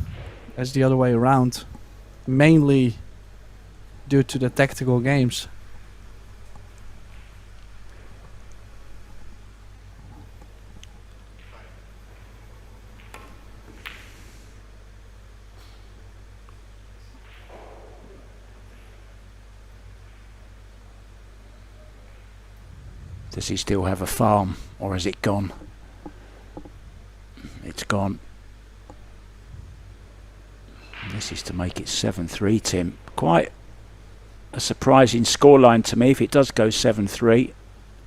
S1: as the other way around, mainly due to the tactical games.
S2: Does he still have a farm, or is it gone? It's gone. This is to make it 7-3, Tim. Quite a surprising scoreline to me if it does go 7-3,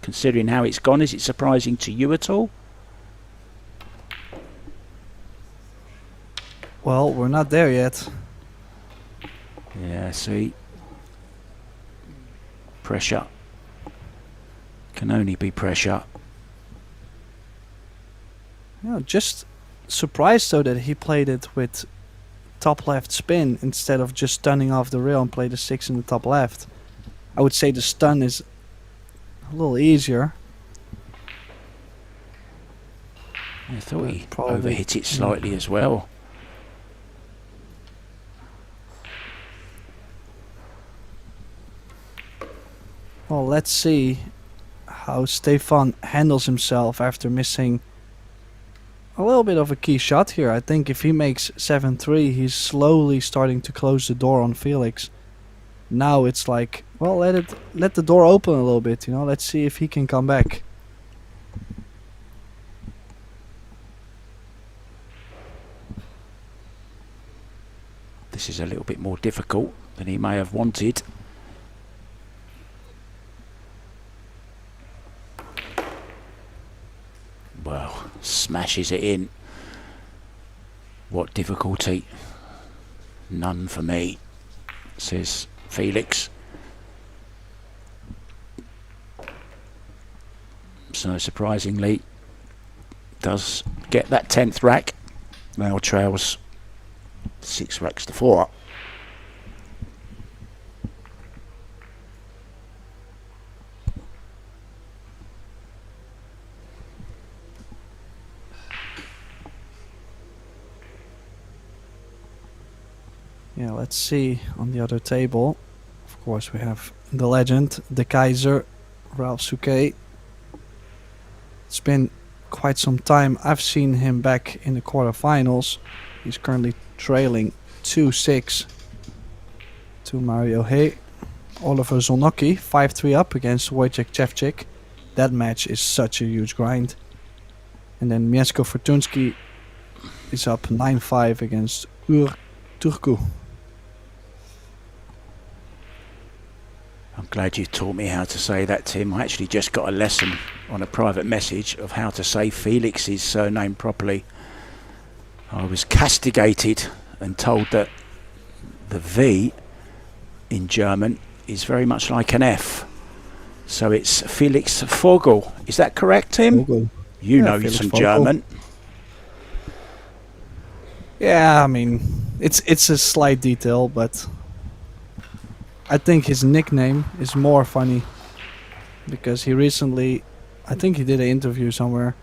S2: considering how it's gone. Is it surprising to you at all?
S1: Well, we're not there yet.
S2: Yeah, see. Pressure. Can only be pressure.
S1: Yeah, just surprised though that he played it with top left spin instead of just stunning off the rail and play the 6 in the top left. I would say the stun is a little easier.
S2: I thought he overhit it slightly as well.
S1: Well, let's see how Stefan handles himself after missing a little bit of a key shot here. I think if he makes 7-3, he's slowly starting to close the door on Felix. Now it's like, well, let the door open a little bit, you know. Let's see if he can come back.
S2: This is a little bit more difficult than he may have wanted. Well, smashes it in. What difficulty? None for me, says Felix. So surprisingly, does get that 10th rack. Now trails 6 racks to 4.
S1: Yeah, let's see on the other table. Of course, we have the legend, the Kaiser, Ralph Souquet. It's been quite some time. I've seen him back in the quarterfinals. He's currently trailing 2-6 to Mario Hay. Oliver Zolnocki 5-3 up against Wojciech Cevcik. That match is such a huge grind. And then Mieszko Fortunski is up 9-5 against Eurtotour.
S2: I'm glad you taught me how to say that, Tim. I actually just got a lesson on a private message of how to say Felix's surname properly. I was castigated and told that the V in German is very much like an F. So it's Felix Vogel. Is that correct, Tim?
S1: Vogel.
S2: You
S1: Yeah,
S2: know
S1: Felix
S2: some
S1: Vogel.
S2: German.
S1: Yeah, I mean, it's a slight detail, but I think his nickname is more funny because he recently, I think he did an interview somewhere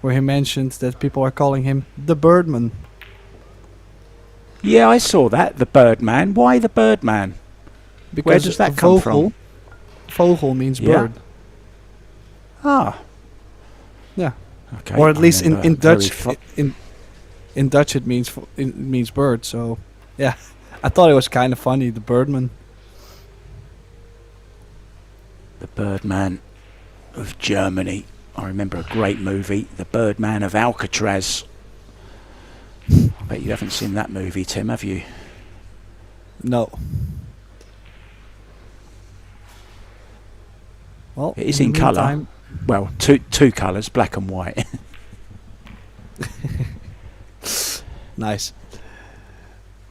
S1: where he mentioned that people are calling him the Birdman.
S2: Yeah, I saw that. The Birdman. Why the Birdman?
S1: Because
S2: Where does that come
S1: Vogel,
S2: from?
S1: Vogel means
S2: Yeah.
S1: bird.
S2: Ah.
S1: Yeah.
S2: Okay.
S1: Or at
S2: I
S1: least in
S2: remember
S1: Dutch,
S2: very
S1: in Dutch it means bird. So yeah, I thought it was kind of funny, the Birdman.
S2: The Birdman of Germany. I remember a great movie, The Birdman of Alcatraz. I bet you haven't seen that movie, Tim, have you?
S1: No. Well,
S2: It is
S1: the
S2: in colour.
S1: meantime-
S2: Well, two colours, black and white.
S1: Nice.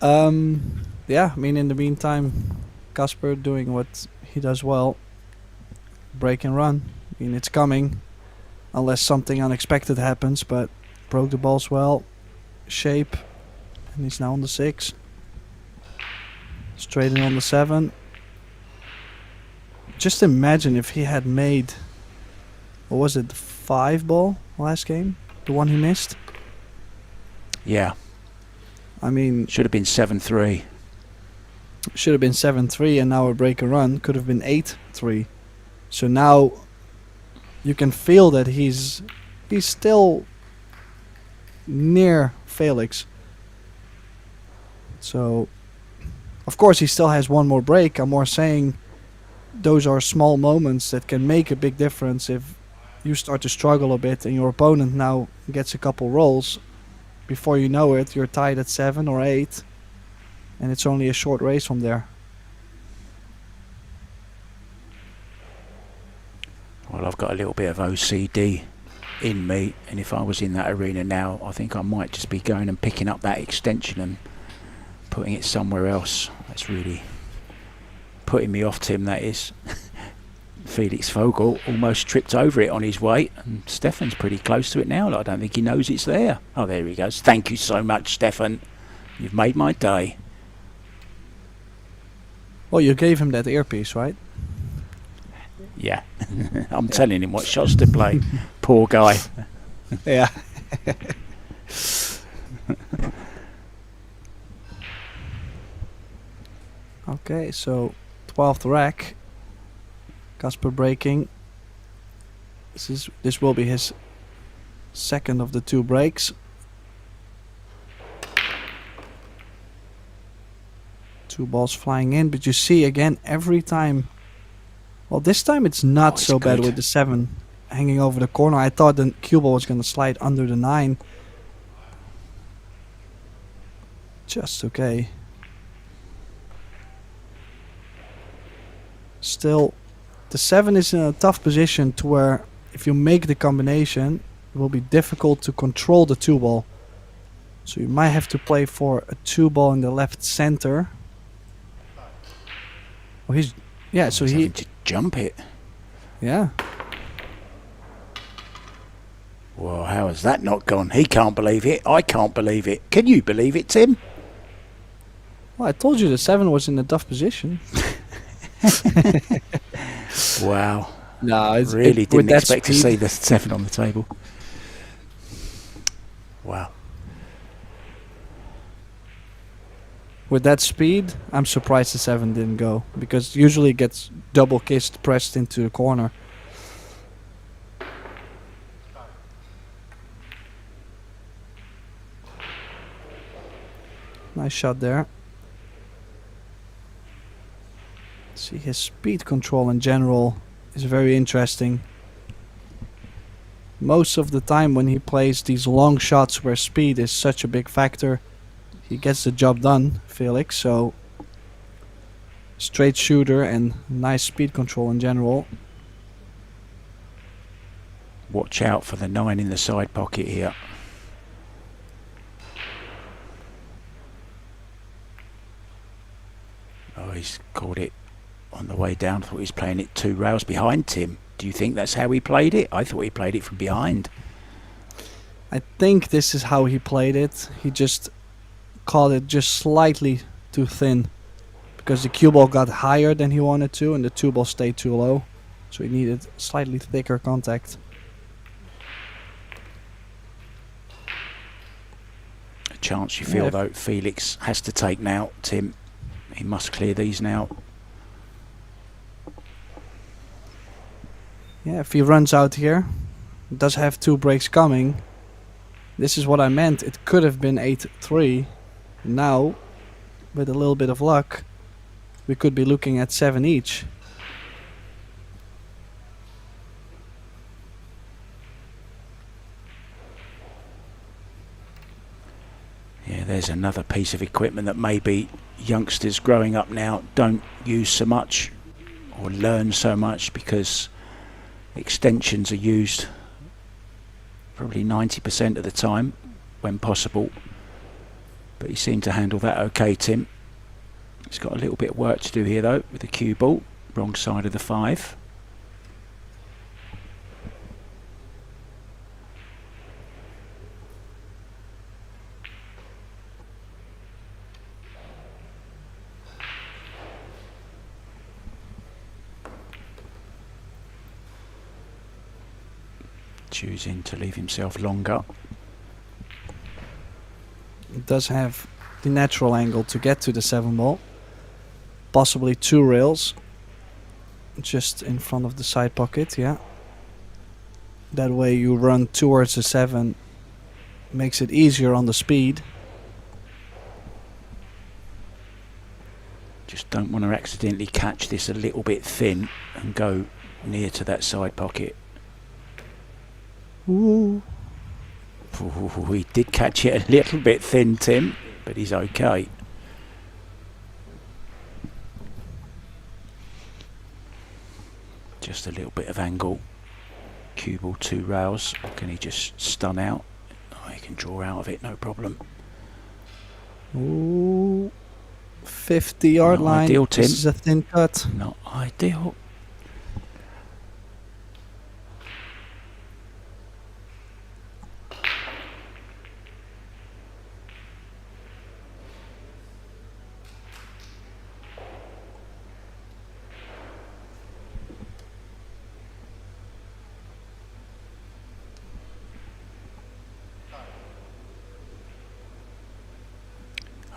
S1: Yeah, I mean, in the meantime, Kasper doing what he does well. Break and run. I mean, it's coming. Unless something unexpected happens, but broke the balls well. Shape. And he's now on the 6. Straight in on the 7. Just imagine if he had made, what was it, the 5 ball last game? The one he missed?
S2: Yeah,
S1: I mean,
S2: should have been 7-3.
S1: should have been 7-3 and now a break and run could have been 8-3. So now you can feel that he's still near Felix. So of course he still has one more break. I'm more saying those are small moments that can make a big difference if you start to struggle a bit and your opponent now gets a couple rolls. Before you know it, you're tied at 7 or 8 and it's only a short race from there.
S2: Well, I've got a little bit of OCD in me, and if I was in that arena now, I think I might just be going and picking up that extension and putting it somewhere else. That's really putting me off, Tim, that is. Felix Vogel almost tripped over it on his way, and Stefan's pretty close to it now. I don't think he knows it's there. Oh, there he goes. Thank you so much, Stefan. You've made my day.
S1: Well, you gave him that earpiece, right?
S2: Yeah. I'm telling him what shots to play. Poor guy.
S1: Yeah. Okay, so 12th rack. Kasper breaking. This will be his second of the 2 breaks. Two balls flying in, but you see again every time. Well, this time it's not
S2: Oh, it's
S1: so bad
S2: good.
S1: with the 7 hanging over the corner. I thought the cue ball was going to slide under the 9. Just okay. Still, the 7 is in a tough position to where if you make the combination, it will be difficult to control the 2 ball. So you might have to play for a 2 ball in the left center. Oh, he's yeah. So
S2: He's
S1: he
S2: having to jump it.
S1: yeah.
S2: Well, how has that not gone? He can't believe it. I can't believe it. Can you believe it, Tim?
S1: Well, I told you the 7 was in a tough position.
S2: Wow.
S1: No, it's
S2: Really
S1: with
S2: didn't
S1: that
S2: expect to
S1: speed-
S2: see the 7 on the table. Wow.
S1: With that speed, I'm surprised the 7 didn't go, because usually it gets double kissed, pressed into the corner. Nice shot there. See, his speed control in general is very interesting. Most of the time when he plays these long shots where speed is such a big factor, he gets the job done, Felix. So straight shooter and nice speed control in general.
S2: Watch out for the 9 in the side pocket here. Oh, he's caught it on the way down. Thought he was playing it 2 rails behind Tim. Do you think that's how he played it? I thought he played it from behind.
S1: I think this is how he played it. He just caught it just slightly too thin, because the cue ball got higher than he wanted to and the 2 ball stayed too low. So he needed slightly thicker contact.
S2: A chance you feel though Felix has to take now, Tim. He must clear these now.
S1: Yeah, if he runs out here, does have 2 breaks coming. This is what I meant. It could have been 8-3. Now, with a little bit of luck, we could be looking at 7 each.
S2: Yeah, there's another piece of equipment that maybe youngsters growing up now don't use so much or learn so much, because extensions are used probably 90% of the time when possible. But he seemed to handle that okay, Tim. He's got a little bit of work to do here though with the cue ball, wrong side of the 5. Choosing to leave himself longer.
S1: It does have the natural angle to get to the 7 ball. Possibly 2 rails. Just in front of the side pocket, yeah. That way you run towards the 7. Makes it easier on the speed.
S2: Just don't want to accidentally catch this a little bit thin and go near to that side pocket.
S1: Ooh.
S2: Ooh, he did catch it a little bit thin, Tim, but he's okay. Just a little bit of angle. Cue ball 2 rails. Can he just stun out? Oh, he can draw out of it, no problem.
S1: Ooh. 50-yard line.
S2: Ideal, Tim.
S1: This is a thin cut.
S2: Not ideal.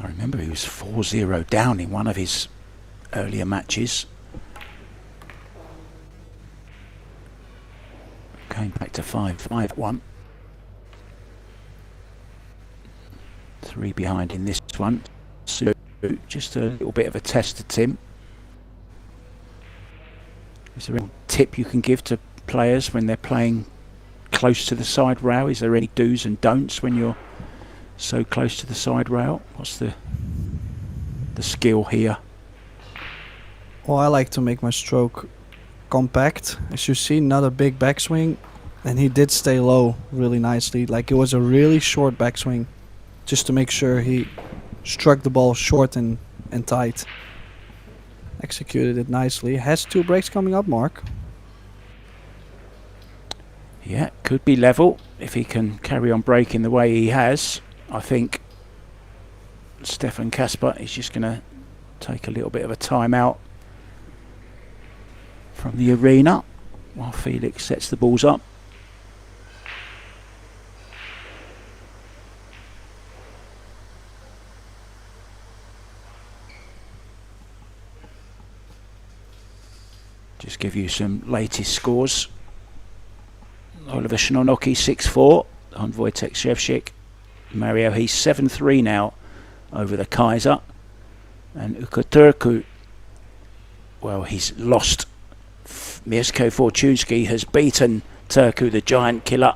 S2: I remember he was 4-0 down in one of his earlier matches. Came back to 5-1. 3 behind in this one. So just a little bit of a test to Tim. Is there any tip you can give to players when they're playing close to the side rail? Is there any do's and don'ts when you're so close to the side rail? What's the skill here?
S1: Well, I like to make my stroke compact. As you see, not a big backswing, and he did stay low really nicely. Like, it was a really short backswing, just to make sure he struck the ball short and tight. Executed it nicely. Has 2 breaks coming up, Mark.
S2: Yeah, could be level if he can carry on breaking the way he has. I think Stefan KASPER is just going to take a little bit of a time out from the arena while Felix sets the balls up. give you some latest scores. Oliver Sznonoki 6-4 on Wojtek Szewczyk. Mario, he's 7-3 now over the Kaiser. And Ukoturku, well, he's lost. Mieszko Fortunski has beaten Turku, the giant killer,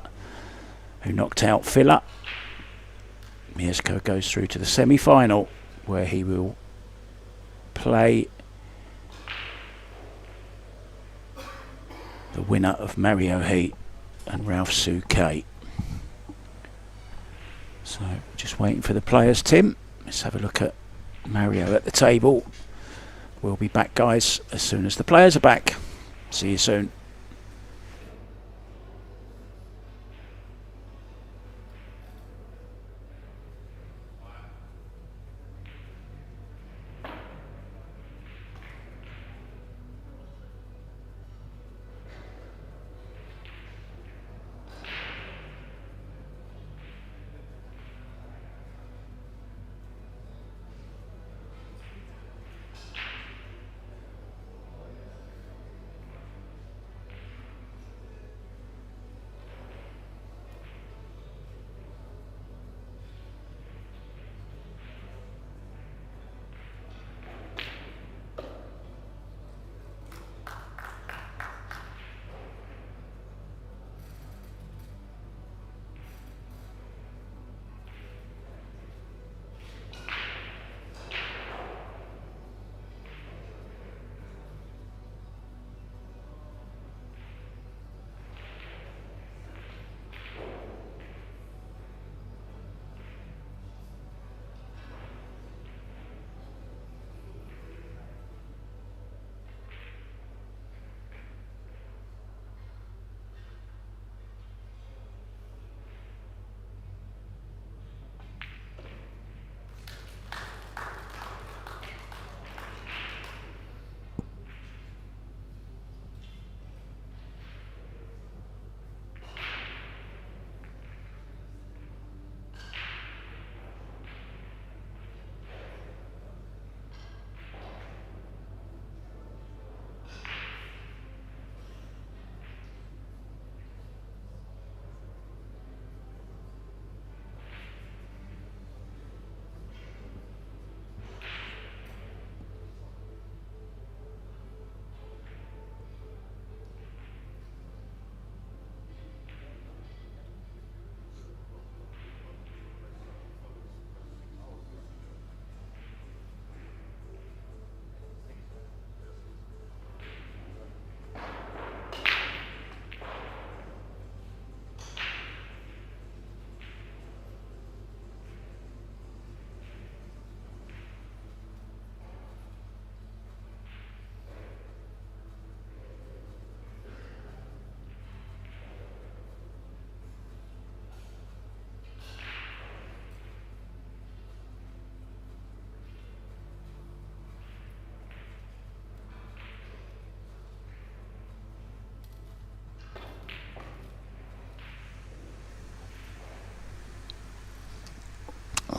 S2: who knocked out Filler. Mieszko goes through to the semi-final, where he will play the winner of Mario He and Ralph Souquet. So just waiting for the players, Tim. Let's have a look at Mario at the table. We'll be back, guys, as soon as the players are back. See you soon.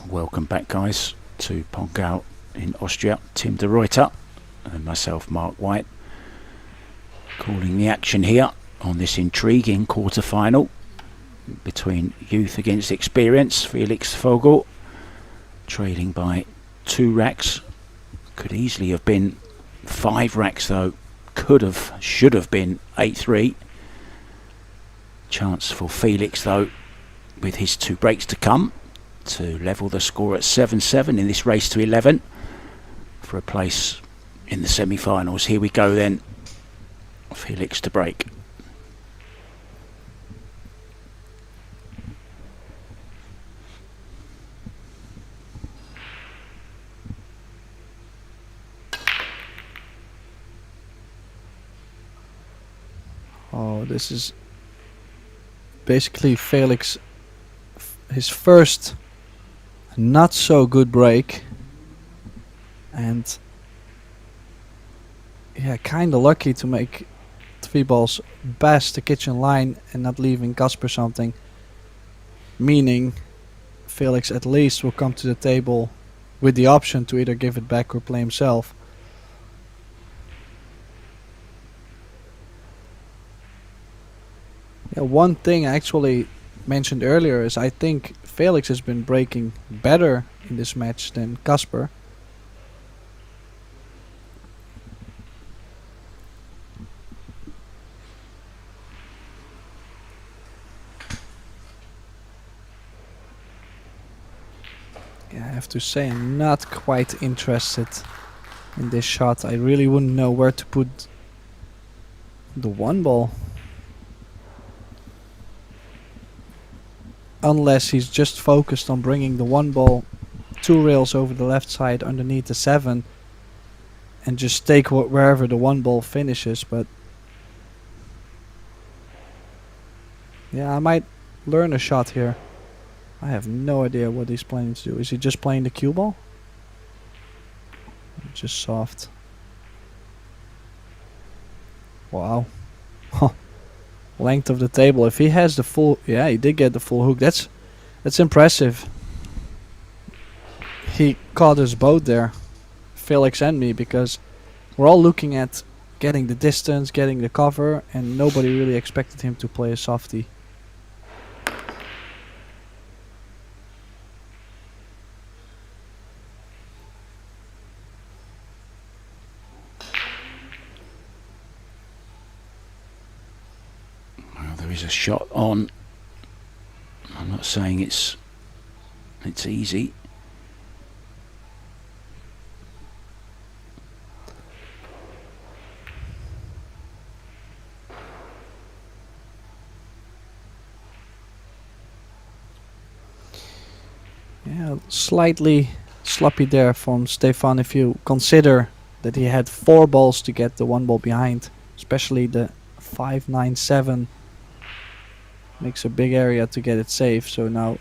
S2: Welcome back, guys, to Pongau in Austria. Tim de Ruyter and myself, Mark White, calling the action here on this intriguing quarter-final between youth against experience. Felix Vogel trailing by 2 racks. Could easily have been 5 racks, though. Should have been 8-3. Chance for Felix, though, with his 2 breaks to come, to level the score at 7-7 in this race to 11 for a place in the semi-finals. Here we go then. Felix to break.
S1: Oh, this is basically Felix, his first not so good break, and yeah, kinda lucky to make 3 balls past the kitchen line and not leaving KASPER something, meaning Felix at least will come to the table with the option to either give it back or play himself. Yeah, one thing I actually mentioned earlier is I think Felix has been breaking better in this match than KASPER. Yeah, I have to say I'm not quite interested in this shot. I really wouldn't know where to put the one ball. Unless he's just focused on bringing the one ball 2 rails over the left side underneath the 7 and just stake wherever the one ball finishes. But yeah, I might learn a shot here. I have no idea what he's planning to do. Is he just playing the cue ball? Just soft. Wow. Length of the table. If he has the full... Yeah, he did get the full hook. That's impressive. He caught us both there. Felix and me, because we're all looking at getting the distance, getting the cover, and nobody really expected him to play a softie.
S2: There is a shot on. I'm not saying it's easy.
S1: Yeah, slightly sloppy there from Stefan if you consider that he had 4 balls to get the one ball behind, especially the 5-9-7. Makes a big area to get it safe, so now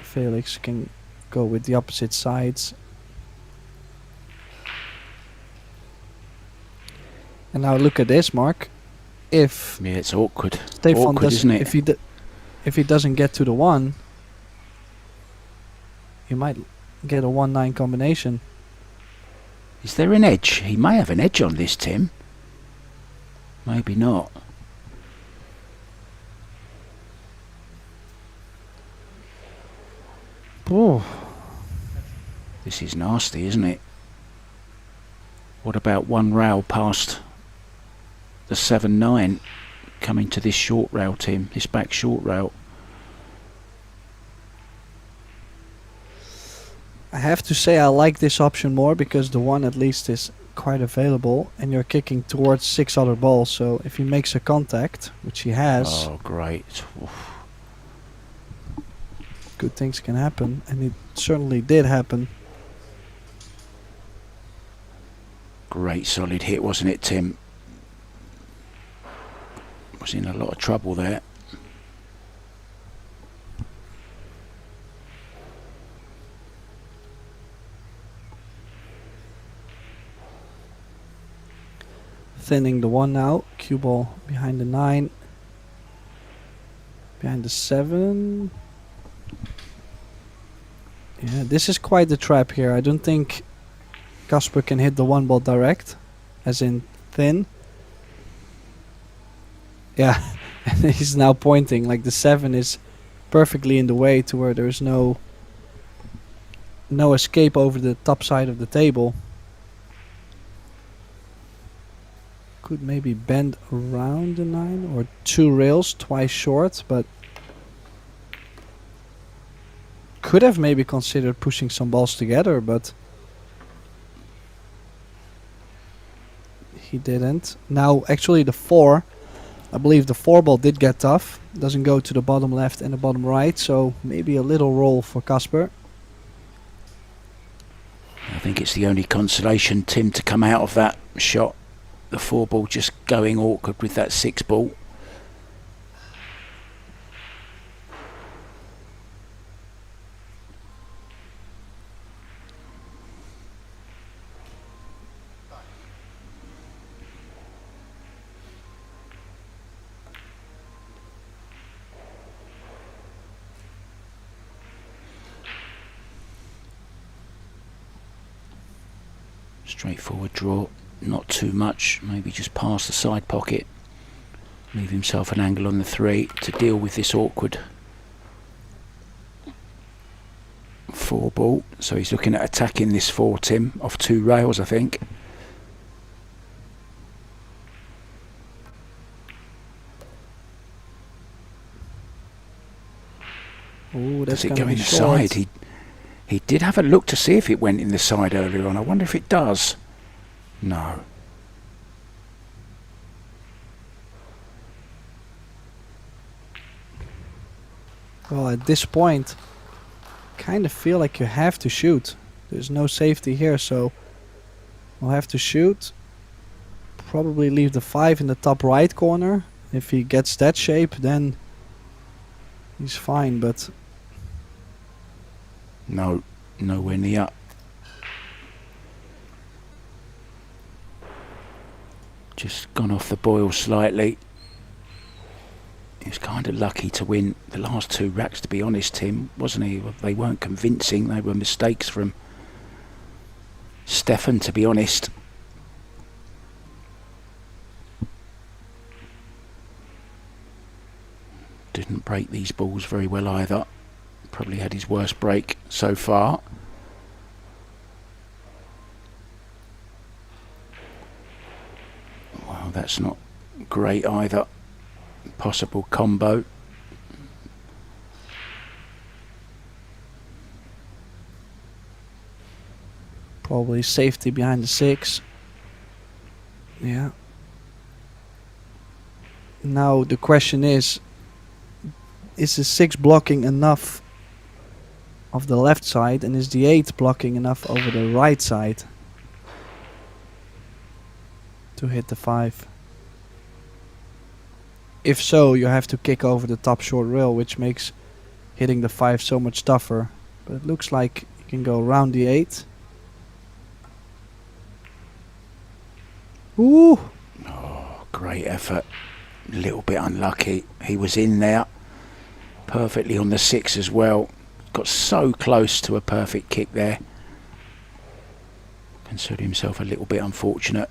S1: Felix can go with the opposite sides. And now look at this, Mark. If
S2: Yeah, it's awkward.
S1: Stefan
S2: Awkward, isn't it?
S1: if he doesn't get to the 1, he might get a 1-9 combination.
S2: Is there an edge? He may have an edge on this, Tim. Maybe not.
S1: Oh,
S2: This is nasty, isn't it? What about 1 rail past the 7-9 coming to this short rail, Tim? This back short rail.
S1: I have to say I like this option more because the 1 at least is quite available and you're kicking towards 6 other balls, so if he makes a contact, which he has,
S2: Oh, great. Oof.
S1: good things can happen, and it certainly did happen.
S2: Great solid hit, wasn't it, Tim? Was in a lot of trouble there.
S1: Thinning the 1 now, cue ball behind the 9, behind the 7. Yeah, this is quite the trap here. I don't think KASPER can hit the 1 ball direct, as in thin. Yeah, and he's now pointing, like the 7 is perfectly in the way to where there's no escape over the top side of the table. Could maybe bend around the 9 or 2 rails twice short, but could have maybe considered pushing some balls together, but he didn't. Now actually the 4, I believe the 4 ball did get tough, doesn't go to the bottom left and the bottom right, so maybe a little roll for KASPER.
S2: I think it's the only consolation, Tim, to come out of that shot. The 4 ball just going awkward with that 6 ball. Straightforward draw, not too much, maybe just past the side pocket. Leave himself an angle on the 3 to deal with this awkward 4 ball. So he's looking at attacking this 4, Tim, off 2 rails, I think.
S1: Ooh, that's
S2: Does it
S1: gonna
S2: go
S1: be
S2: in the
S1: short.
S2: side? He did have a look to see if it went in the side earlier on. I wonder if it does. No.
S1: Well, at this point, kind of feel like you have to shoot. There's no safety here, so we'll have to shoot. Probably leave the 5 in the top right corner. If he gets that shape, then he's fine, but
S2: No, nowhere near. Just gone off the boil slightly. He was kind of lucky to win the last 2 racks, to be honest, Tim, wasn't he? They weren't convincing. They were mistakes from Stefan, to be honest. Didn't break these balls very well either. Probably had his worst break so far. Well, that's not great either. Possible combo.
S1: probably safety behind the 6. Yeah. Now the question is the 6 blocking enough of the left side, and is the 8 blocking enough over the right side to hit the 5? If so, you have to kick over the top short rail, which makes hitting the 5 so much tougher. But it looks like you can go around the 8. Ooh!
S2: Oh, great effort. A little bit unlucky. He was in there perfectly on the 6 as well. Got so close to a perfect kick there. Considered himself a little bit unfortunate.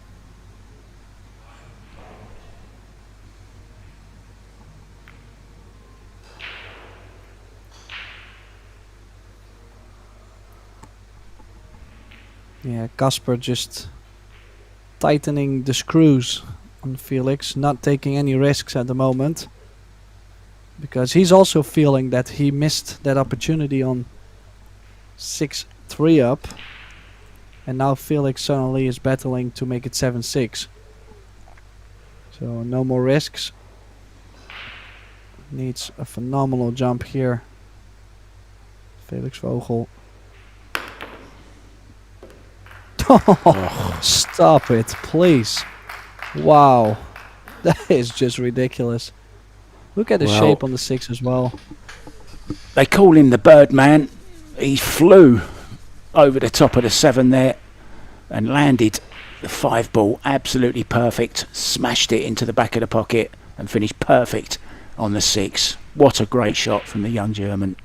S1: Yeah, KASPER just tightening the screws on Felix, not taking any risks at the moment. Because he's also feeling that he missed that opportunity on 6-3 up. And now Felix suddenly is battling to make it 7-6. So no more risks. Needs a phenomenal jump here. Felix Vogel. Oh, stop it, please. Wow. That is just ridiculous. Look at the shape on the 6 as well.
S2: They call him the Birdman. He flew over the top of the 7 there and landed the 5 ball absolutely perfect. Smashed it into the back of the pocket and finished perfect on the 6. What a great shot from the young German.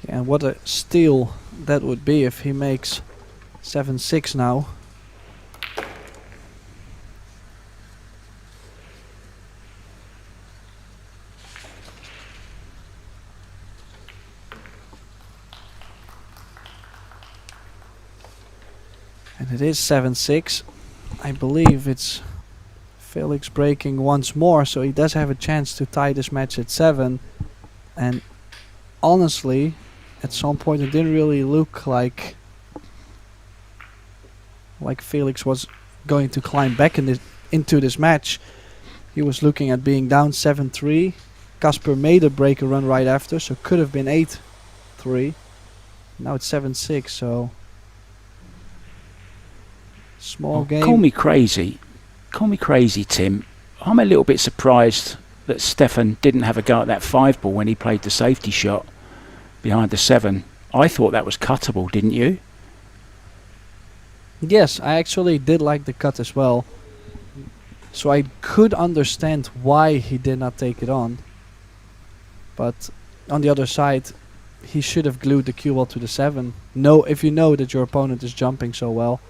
S1: And what a steal that would be if he makes 7-6 now. And it is 7-6. I believe it's Felix breaking once more, so he does have a chance to tie this match at 7. And honestly, at some point it didn't really look like Felix was going to climb back into this match. He was looking at being down 7-3. KASPER made a breaker run right after, so could have been 8-3. Now it's 7-6, so small game.
S2: Call me crazy, Tim. I'm a little bit surprised that Stefan didn't have a go at that 5 ball when he played the safety shot behind the 7. I thought that was cuttable, didn't you?
S1: Yes, I actually did like the cut as well. So I could understand why he did not take it on. But on the other side, he should have glued the cue ball to the 7. No, if you know that your opponent is jumping so well,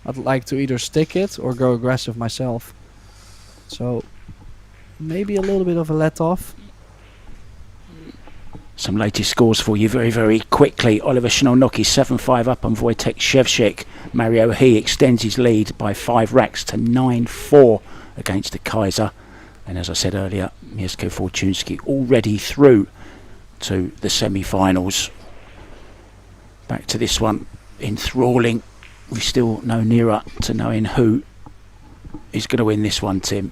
S1: I'd like to either stick it or go aggressive myself. So maybe a little bit of a let off.
S2: Some latest scores for you very, very quickly. Oliver Sznolnoki 7-5 up on Wojtek Szewczyk. Mario He extends his lead by 5 racks to 9-4 against the Kaiser. And as I said earlier, Mieszko Fortunski already through to the semi-finals. Back to this one, enthralling. We're still no nearer to knowing who is going to win this one, Tim.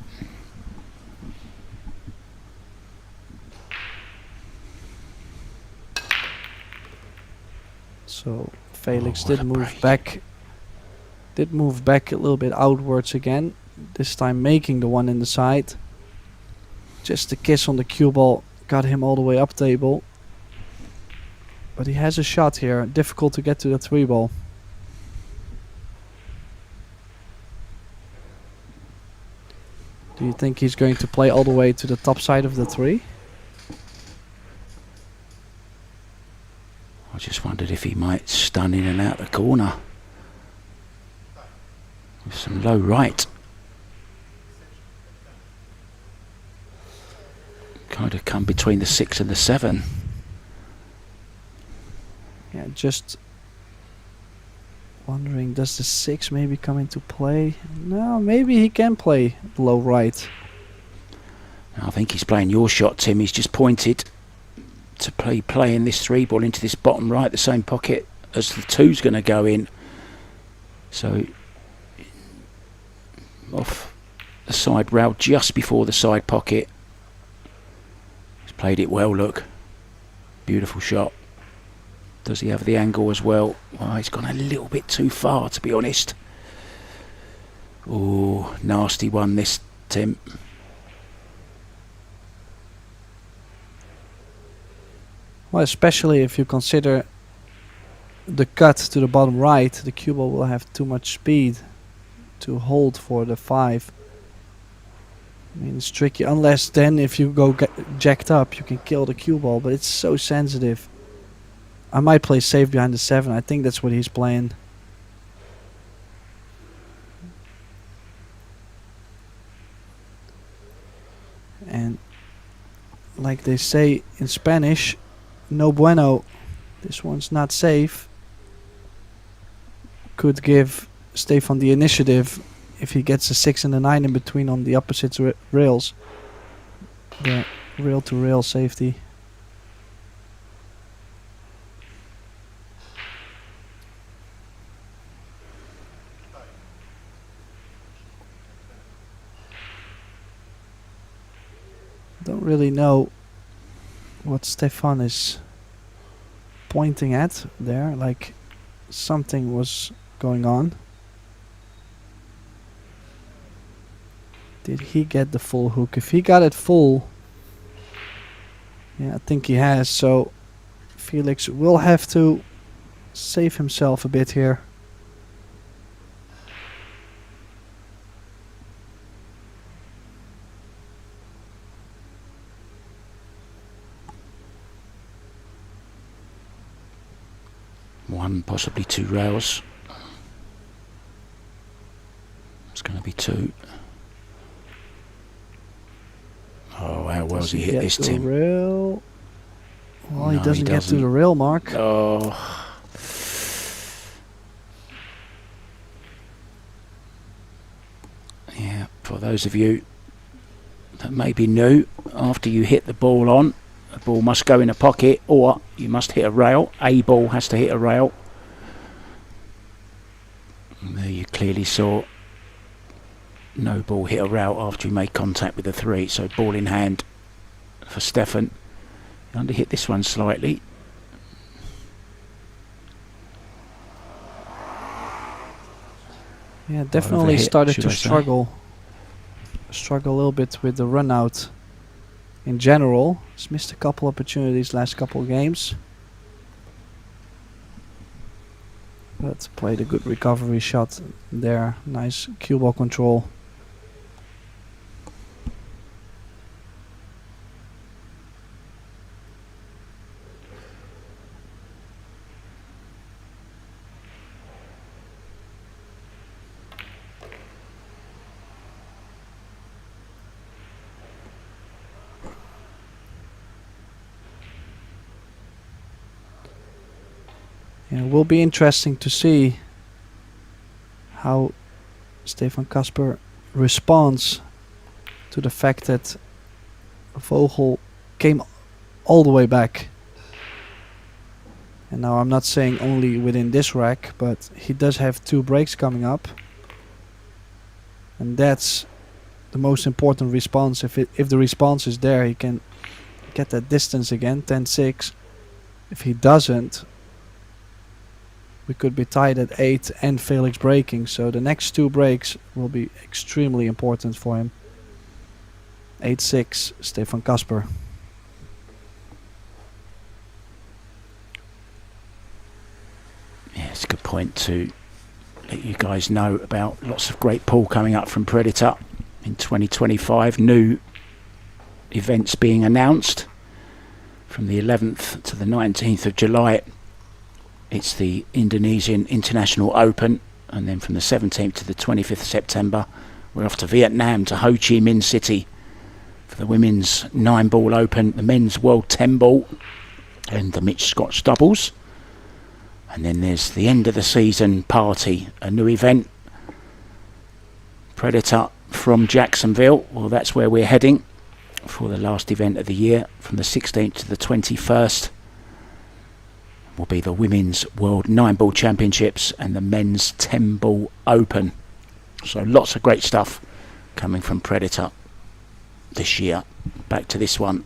S1: So Felix did move back a little bit outwards again, this time making the one in the side. Just a kiss on the cue ball got him all the way up table. But he has a shot here, difficult to get to the 3 ball. Do you think he's going to play all the way to the top side of the 3?
S2: I just wondered if he might stun in and out the corner with some low right. Kind of come between the 6 and the 7.
S1: Yeah, just wondering, does the 6 maybe come into play? No, maybe he can play low right.
S2: I think he's playing your shot, Tim. He's just pointed to playing this 3 ball into this bottom right, the same pocket as the 2's going to go in. So off the side rail just before the side pocket. He's played it well, look. Beautiful shot. Does he have the angle as well? Oh, he's gone a little bit too far, to be honest. Oh, nasty one this, Tim.
S1: Well, especially if you consider the cut to the bottom right, the cue ball will have too much speed to hold for the 5. I mean, it's tricky, unless then if you go jacked up, you can kill the cue ball, but it's so sensitive. I might play safe behind the 7. I think that's what he's playing. And like they say in Spanish, no bueno. This one's not safe. Could give Stefan the initiative if he gets a 6 and a 9 in between on the opposite rails. The rail to rail safety. Don't really know what Stefan is pointing at there, like something was going on. Did he get the full hook? If he got it full, yeah, I think he has, so Felix will have to save himself a bit here.
S2: One, possibly 2 rails. It's going to be 2. Oh, how well does he hit this, Tim?
S1: Rail? Well,
S2: No,
S1: he doesn't get to the rail mark.
S2: Oh. Yeah, for those of you that may be new, after you hit the ball on, the ball must go in a pocket, or you must hit a rail. A ball has to hit a rail. And there you clearly saw no ball hit a rail after he made contact with the 3. So ball in hand for Stefan. He under hit this one slightly.
S1: Yeah, definitely
S2: Overhit,
S1: started
S2: should
S1: to
S2: I say.
S1: struggle a little bit with the run out. in general. He's missed a couple opportunities last couple of games. But played a good recovery shot there. Nice cue ball control. It will be interesting to see how Stefan Kasper responds to the fact that Vogel came all the way back. And now I'm not saying only within this rack, but he does have 2 breaks coming up. And that's the most important response. If the response is there, he can get that distance again, 10-6. If he doesn't, we could be tied at 8 and Felix breaking. So the next 2 breaks will be extremely important for him. 8-6, Stefan Kasper.
S2: Yeah, it's a good point to let you guys know about lots of great pool coming up from Predator in 2025. New events being announced from the 11th to the 19th of July. It's the Indonesian International Open, and then from the 17th to the 25th of September we're off to Vietnam, to Ho Chi Minh City for the Women's 9-Ball Open, the Men's World 10-Ball and the Mitch Scotch Doubles. And then there's the end of the season party, a new event, Predator from Jacksonville. Well, that's where we're heading for the last event of the year. From the 16th to the 21st will be the Women's World 9-Ball Championships and the Men's 10-Ball Open. So lots of great stuff coming from Predator this year. Back to this one,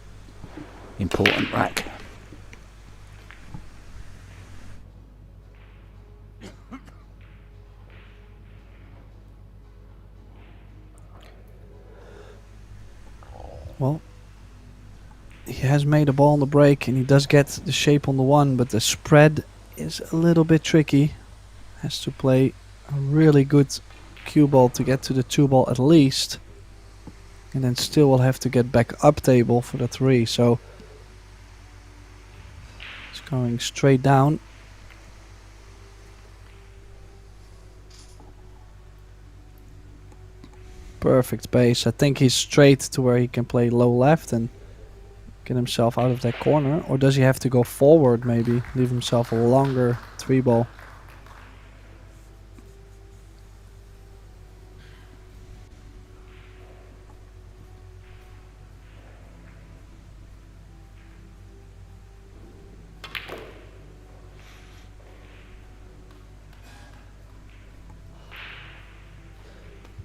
S2: important rack.
S1: Well, he has made a ball on the break and he does get the shape on the 1, but the spread is a little bit tricky. Has to play a really good cue ball to get to the 2 ball at least. And then still will have to get back up table for the 3. So it's going straight down. Perfect pace. I think he's straight to where he can play low left and get himself out of that corner. Or does he have to go forward maybe? Leave himself a longer 3 ball.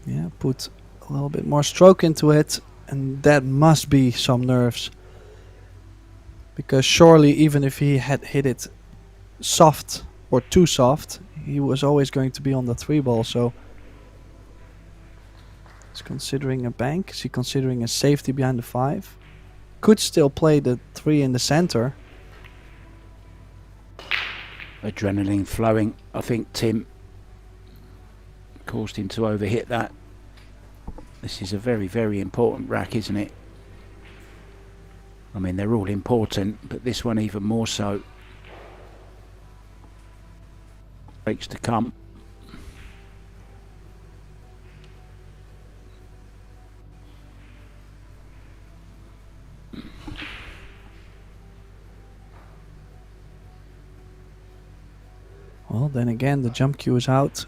S1: Yeah, put a little bit more stroke into it, and that must be some nerves. Because surely even if he had hit it soft or too soft, he was always going to be on the 3 ball. So he's considering a bank. Is he considering a safety behind the 5? Could still play the 3 in the center.
S2: Adrenaline flowing. I think Tim caused him to overhit that. This is a very, very important rack, isn't it? I mean, they're all important, but this one even more so. Breaks to come.
S1: Well, then again, the jump cue is out.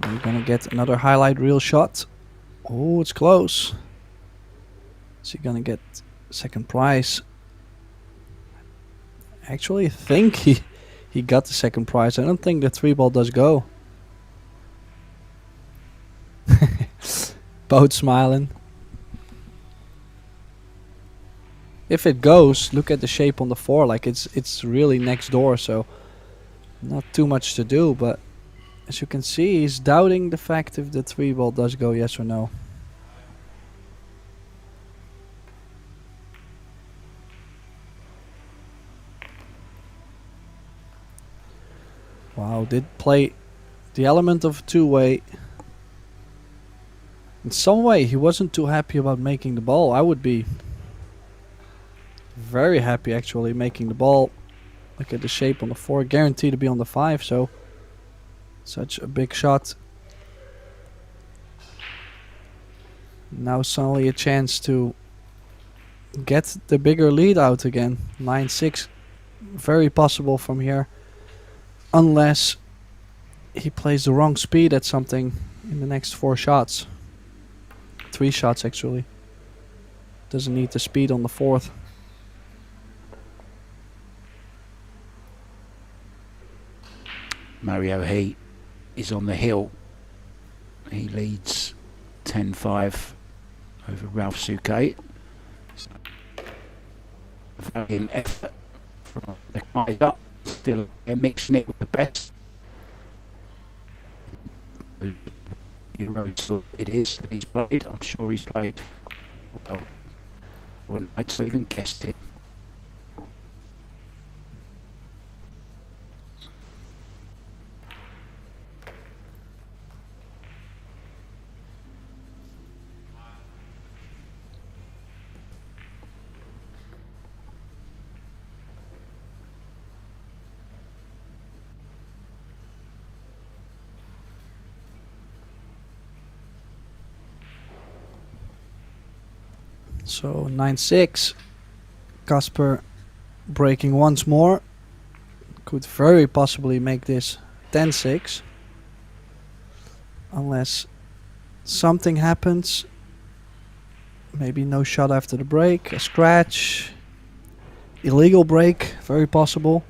S1: We're gonna get another highlight reel shot. Oh, it's close. Is he gonna get second prize? Actually, I think he got the second prize. I don't think the 3 ball does go. Both smiling. If it goes, look at the shape on the 4. Like it's really next door, so not too much to do, but as you can see, he's doubting the fact if the 3 ball does go, yes or no. Wow, did play the element of two-way. In some way, he wasn't too happy about making the ball. I would be very happy actually making the ball. Look at the shape on the 4, guaranteed to be on the 5, so such a big shot. Now suddenly a chance to get the bigger lead out again. 9-6, very possible from here. Unless he plays the wrong speed at something in the next 4 shots. 3 shots actually. Doesn't need the speed on the 4th.
S2: Mario He is on the hill. He leads 10-5 over Ralph Souquet. Valiant effort from the guys up. Still mixing it with the best. Eurotour it is that he's played. I'm sure he's played. Well, I wouldn't have even guessed it.
S1: So 9-6. KASPER breaking once more. Could very possibly make this 10-6. Unless something happens. Maybe no shot after the break. A scratch. Illegal break. Very possible.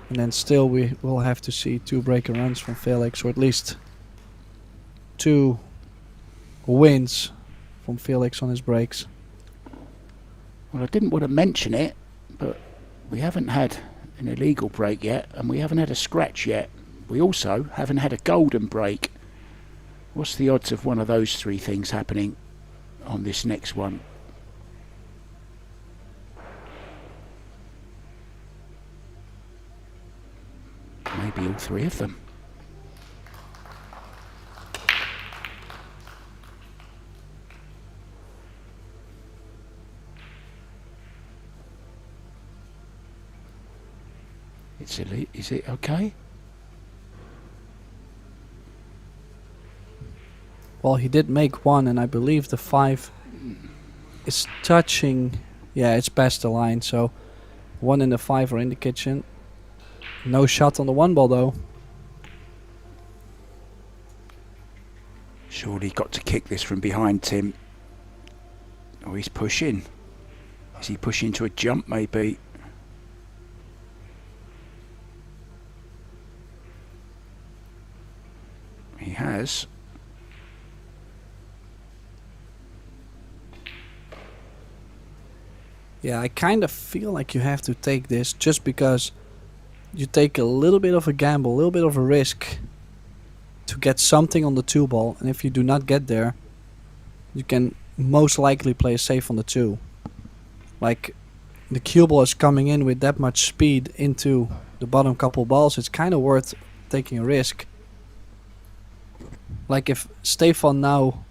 S1: And then still we will have to see 2 break and runs from Felix. Or at least 2 wins from Felix on his breaks.
S2: Well, I didn't want to mention it, but we haven't had an illegal break yet, and we haven't had a scratch yet. We also haven't had a golden break. What's the odds of one of those 3 things happening on this next one? Maybe all 3 of them. It's elite. Is it okay?
S1: Well, he did make 1, and I believe the 5 is touching. Yeah, it's past the line, so 1 and the 5 are in the kitchen. No shot on the 1 ball though.
S2: Surely got to kick this from behind, Tim. Oh, he's pushing. Is he pushing to a jump maybe? He has.
S1: Yeah, I kind of feel like you have to take this just because you take a little bit of a gamble, a little bit of a risk to get something on the 2 ball, and if you do not get there, you can most likely play safe on the 2. Like, the cue ball is coming in with that much speed into the bottom couple balls, it's kind of worth taking a risk. Like if Stefan now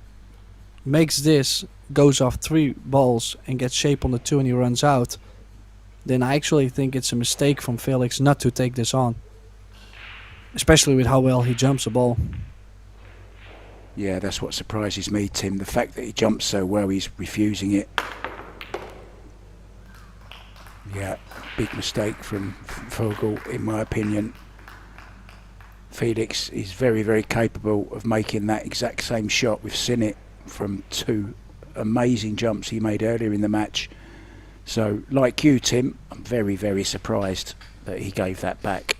S1: makes this, goes off 3 balls and gets shape on the 2 and he runs out, then I actually think it's a mistake from Felix not to take this on. Especially with how well he jumps the ball.
S2: Yeah, that's what surprises me, Tim. The fact that he jumps so well, he's refusing it. Yeah, big mistake from Vogel, in my opinion. Felix is very, very capable of making that exact same shot. We've seen it from 2 amazing jumps he made earlier in the match. So, like you, Tim, I'm very, very surprised that he gave that back.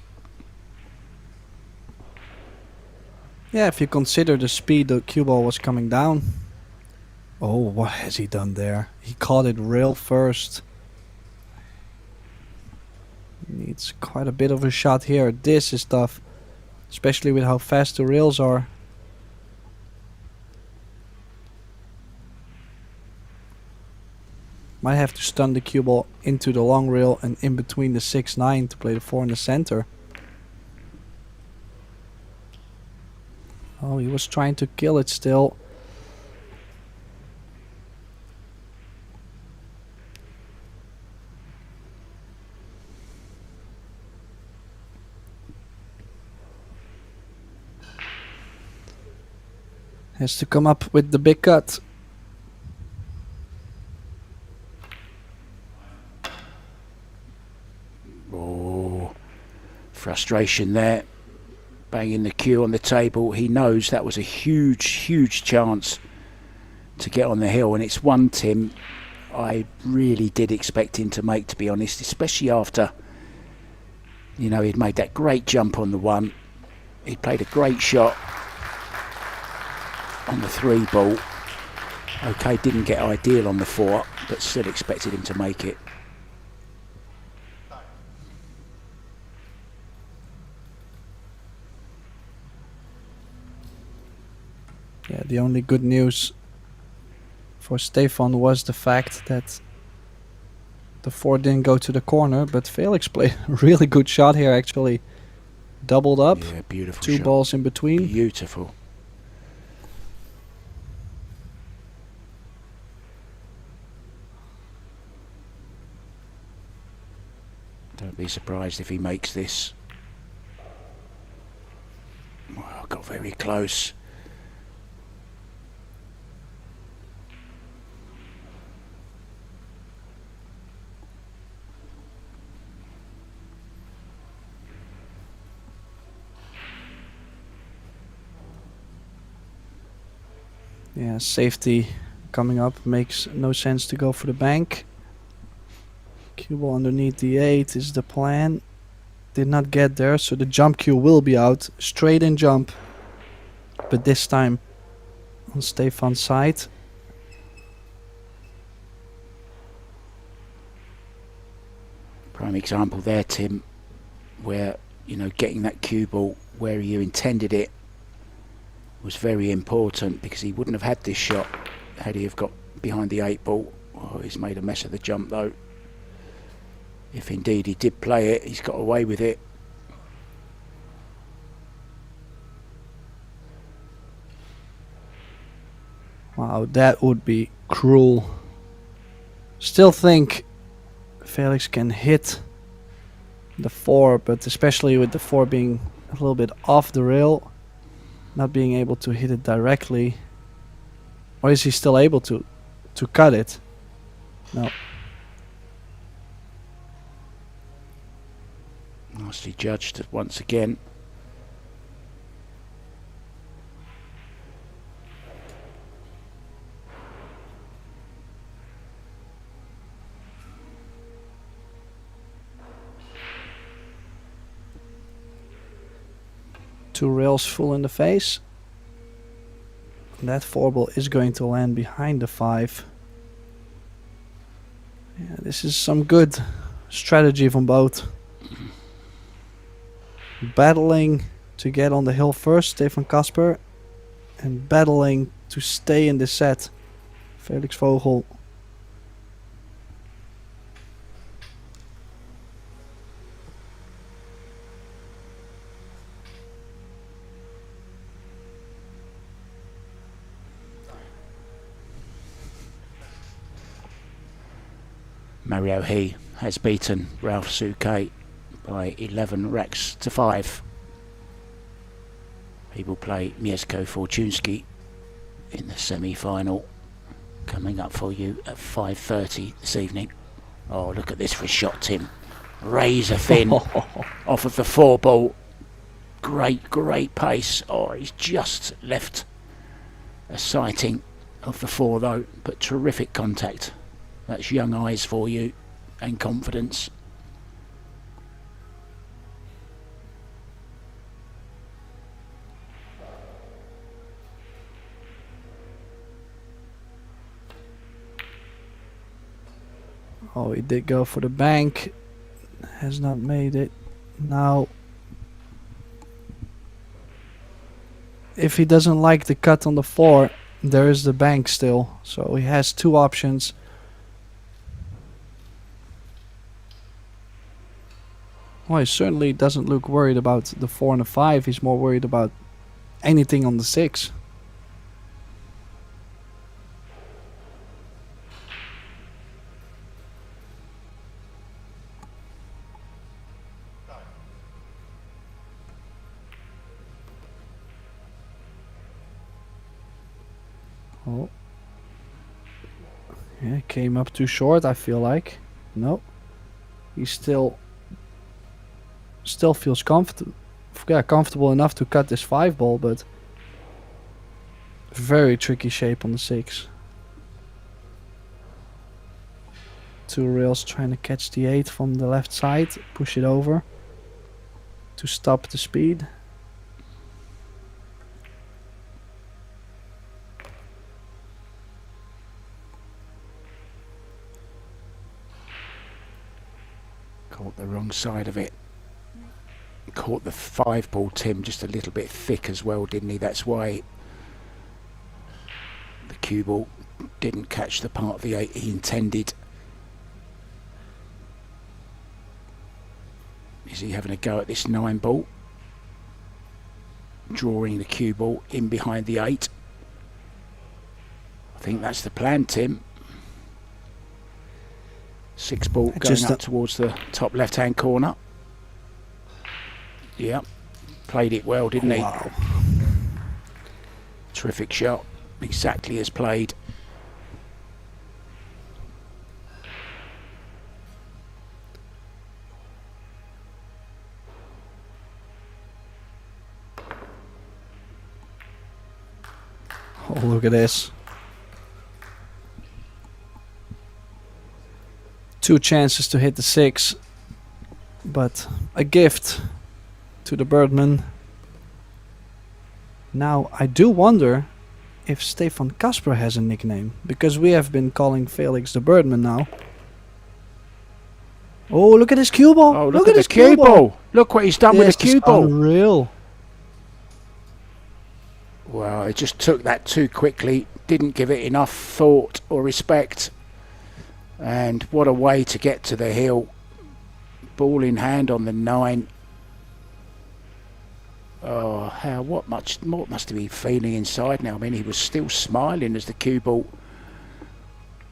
S1: Yeah, if you consider the speed the cue ball was coming down. Oh, what has he done there? He caught it rail first. Needs quite a bit of a shot here. This is tough. Especially with how fast the rails are. Might have to stun the cue ball into the long rail and in between the 6-9 to play the 4 in the center. Oh, he was trying to kill it still. Has to come up with the big cut.
S2: Oh, frustration there. Banging the cue on the table. He knows that was a huge chance to get on the hill, and it's one, Tim, I really did expect him to make, to be honest, especially after, you know, he'd made that great jump on the one. He played a great shot on the 3 ball. Okay, didn't get ideal on the 4, but still expected him to make it.
S1: Yeah, the only good news for Stefan was the fact that the 4 didn't go to the corner, but Felix played a really good shot here actually. Doubled up,
S2: Yeah, beautiful
S1: 2
S2: shot.
S1: balls in between.
S2: Beautiful. Don't be surprised if he makes this. Well, got very close.
S1: Yeah, safety coming up, makes no sense to go for the bank. Cue ball underneath the 8 is the plan. Did not get there, so the jump cue will be out. Straight in jump, but this time on Stefan's side.
S2: Prime example there, Tim, where, you know, getting that cue ball where you intended it was very important, because he wouldn't have had this shot had he have got behind the 8 ball. Oh, he's made a mess of the jump though. If indeed he did play it, he's got away with it.
S1: Wow, that would be cruel. Still think Felix can hit the 4, but especially with the 4 being a little bit off the rail, not being able to hit it directly. Or is he still able to cut it? No.
S2: Nicely judged once again.
S1: Two rails full in the face. That 4 ball is going to land behind the 5. Yeah, this is some good strategy from both. Battling to get on the hill first, Stefan KASPER, and battling to stay in the set, Felix Vogel.
S2: Mario He has beaten Ralph Souquet by 11 racks to 5. He will play Mieszko Fortunski in the semi-final, coming up for you at 5:30 this evening. Oh, look at this for a shot, Tim. Razor thin off of the 4 ball. Great pace. Oh, he's just left a sighting of the 4 though, but terrific contact. That's young eyes for you, and confidence.
S1: Oh, he did go for the bank. Has not made it. Now, if he doesn't like the cut on the 4, there is the bank still. So he has 2 options. Well, he certainly doesn't look worried about the 4 and the 5. He's more worried about anything on the 6. Oh. Yeah, came up too short, I feel like. No. He still feels comfortable enough to cut this 5 ball, but very tricky shape on the 6. 2 rails trying to catch the 8 from the left side, push it over to stop the speed.
S2: Caught the wrong side of it. Caught the 5 ball, Tim, just a little bit thick as well, didn't he? That's why the cue ball didn't catch the part of the 8 he intended. Is he having a go at this 9 ball? Drawing the cue ball in behind the 8. I think that's the plan, Tim. 6 ball going up towards the top left hand corner. Yeah, played it well, didn't he?
S1: Wow.
S2: Terrific shot, exactly as played.
S1: Oh, look at this. 2 chances to hit the 6, but a gift to the birdman. Now, I do wonder if Stefan KASPER has a nickname, because we have been calling Felix the birdman now. Oh, look at his cue ball!
S2: Oh, look at the cue ball! Look what he's done with the cue ball!
S1: Unreal.
S2: Well, it just took that too quickly, didn't give it enough thought or respect. And what a way to get to the hill. Ball in hand on the 9. Oh, what must he be feeling inside now? I mean, he was still smiling as the cue ball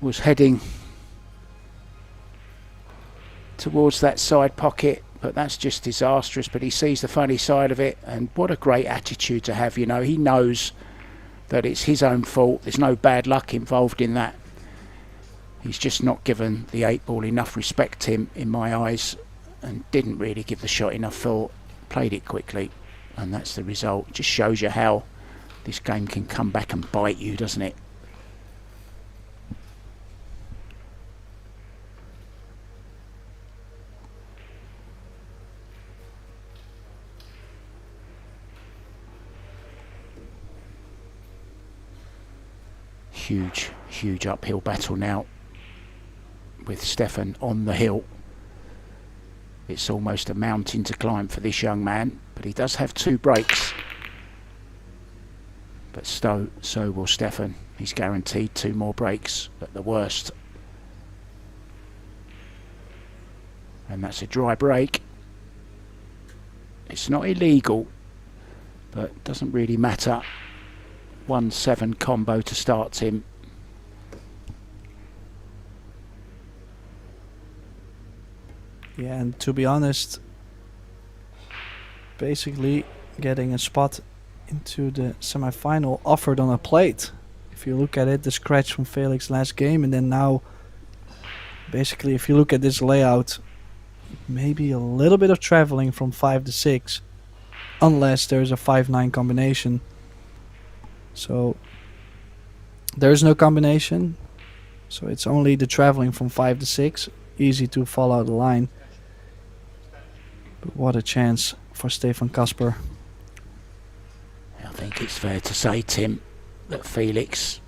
S2: was heading towards that side pocket, but that's just disastrous. But he sees the funny side of it, and what a great attitude to have. You know, he knows that it's his own fault. There's no bad luck involved in that. He's just not given the 8 ball enough respect, Tim, in my eyes, and didn't really give the shot enough thought. Played it quickly, and that's the result. It just shows you how this game can come back and bite you, doesn't it? Huge uphill battle now with Stefan on the hill. It's almost a mountain to climb for this young man, but he does have 2 breaks. But so will Stefan. He's guaranteed 2 more breaks at the worst. And that's a dry break. It's not illegal, but doesn't really matter. 1-7 combo to start him.
S1: Yeah, and to be honest, basically getting a spot into the semi-final offered on a plate. If you look at it, the scratch from Felix last game, and then now, basically, if you look at this layout, maybe a little bit of traveling from 5 to 6, unless there's a 5-9 combination. So there's no combination, so it's only the traveling from 5 to 6. Easy to follow the line. But what a chance for Stefan KASPER.
S2: I think it's fair to say, Tim, that Felix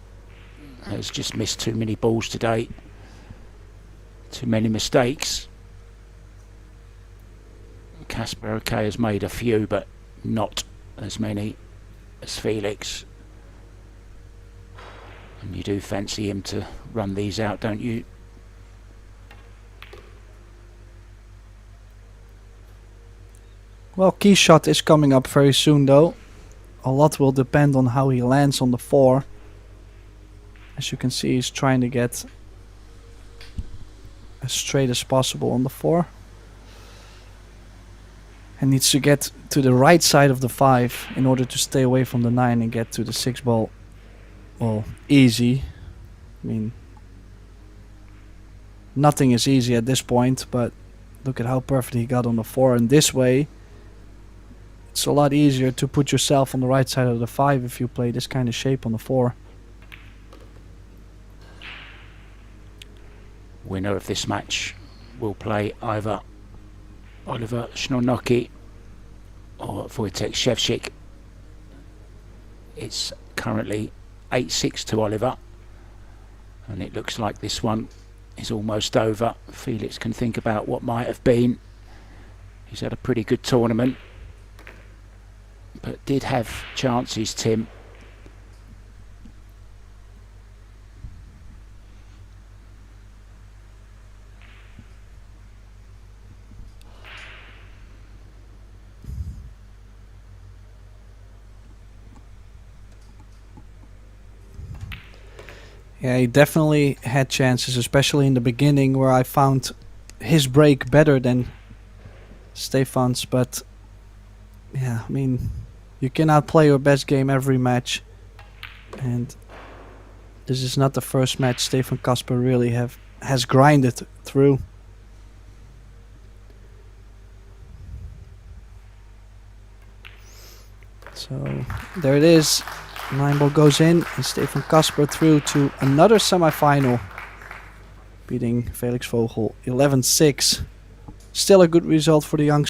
S2: has just missed too many balls today. Too many mistakes. KASPER, okay, has made a few, but not as many as Felix. And you do fancy him to run these out, don't you?
S1: Well, key shot is coming up very soon though. a lot will depend on how he lands on the 4. As you can see, he's trying to get as straight as possible on the 4. And needs to get to the right side of the 5 in order to stay away from the 9 and get to the 6 ball. Well, easy. I mean, nothing is easy at this point, but look at how perfect he got on the 4. And this way, it's a lot easier to put yourself on the right side of the 5 if you play this kind of shape on the 4.
S2: Winner of this match will play either Oliver Sznolnocki or Wojtek Szewczyk. It's currently 8-6 to Oliver, and it looks like this one is almost over. Felix can think about what might have been. He's had a pretty good tournament, but did have chances, Tim.
S1: Yeah, he definitely had chances, especially in the beginning where I found his break better than Stefan's. But yeah, I mean, you cannot play your best game every match. And this is not the first match Stefan Kasper really has grinded through. So there it is. 9 ball goes in, and Stefan Kasper through to another semi-final, beating Felix Vogel 11-6. Still a good result for the youngster.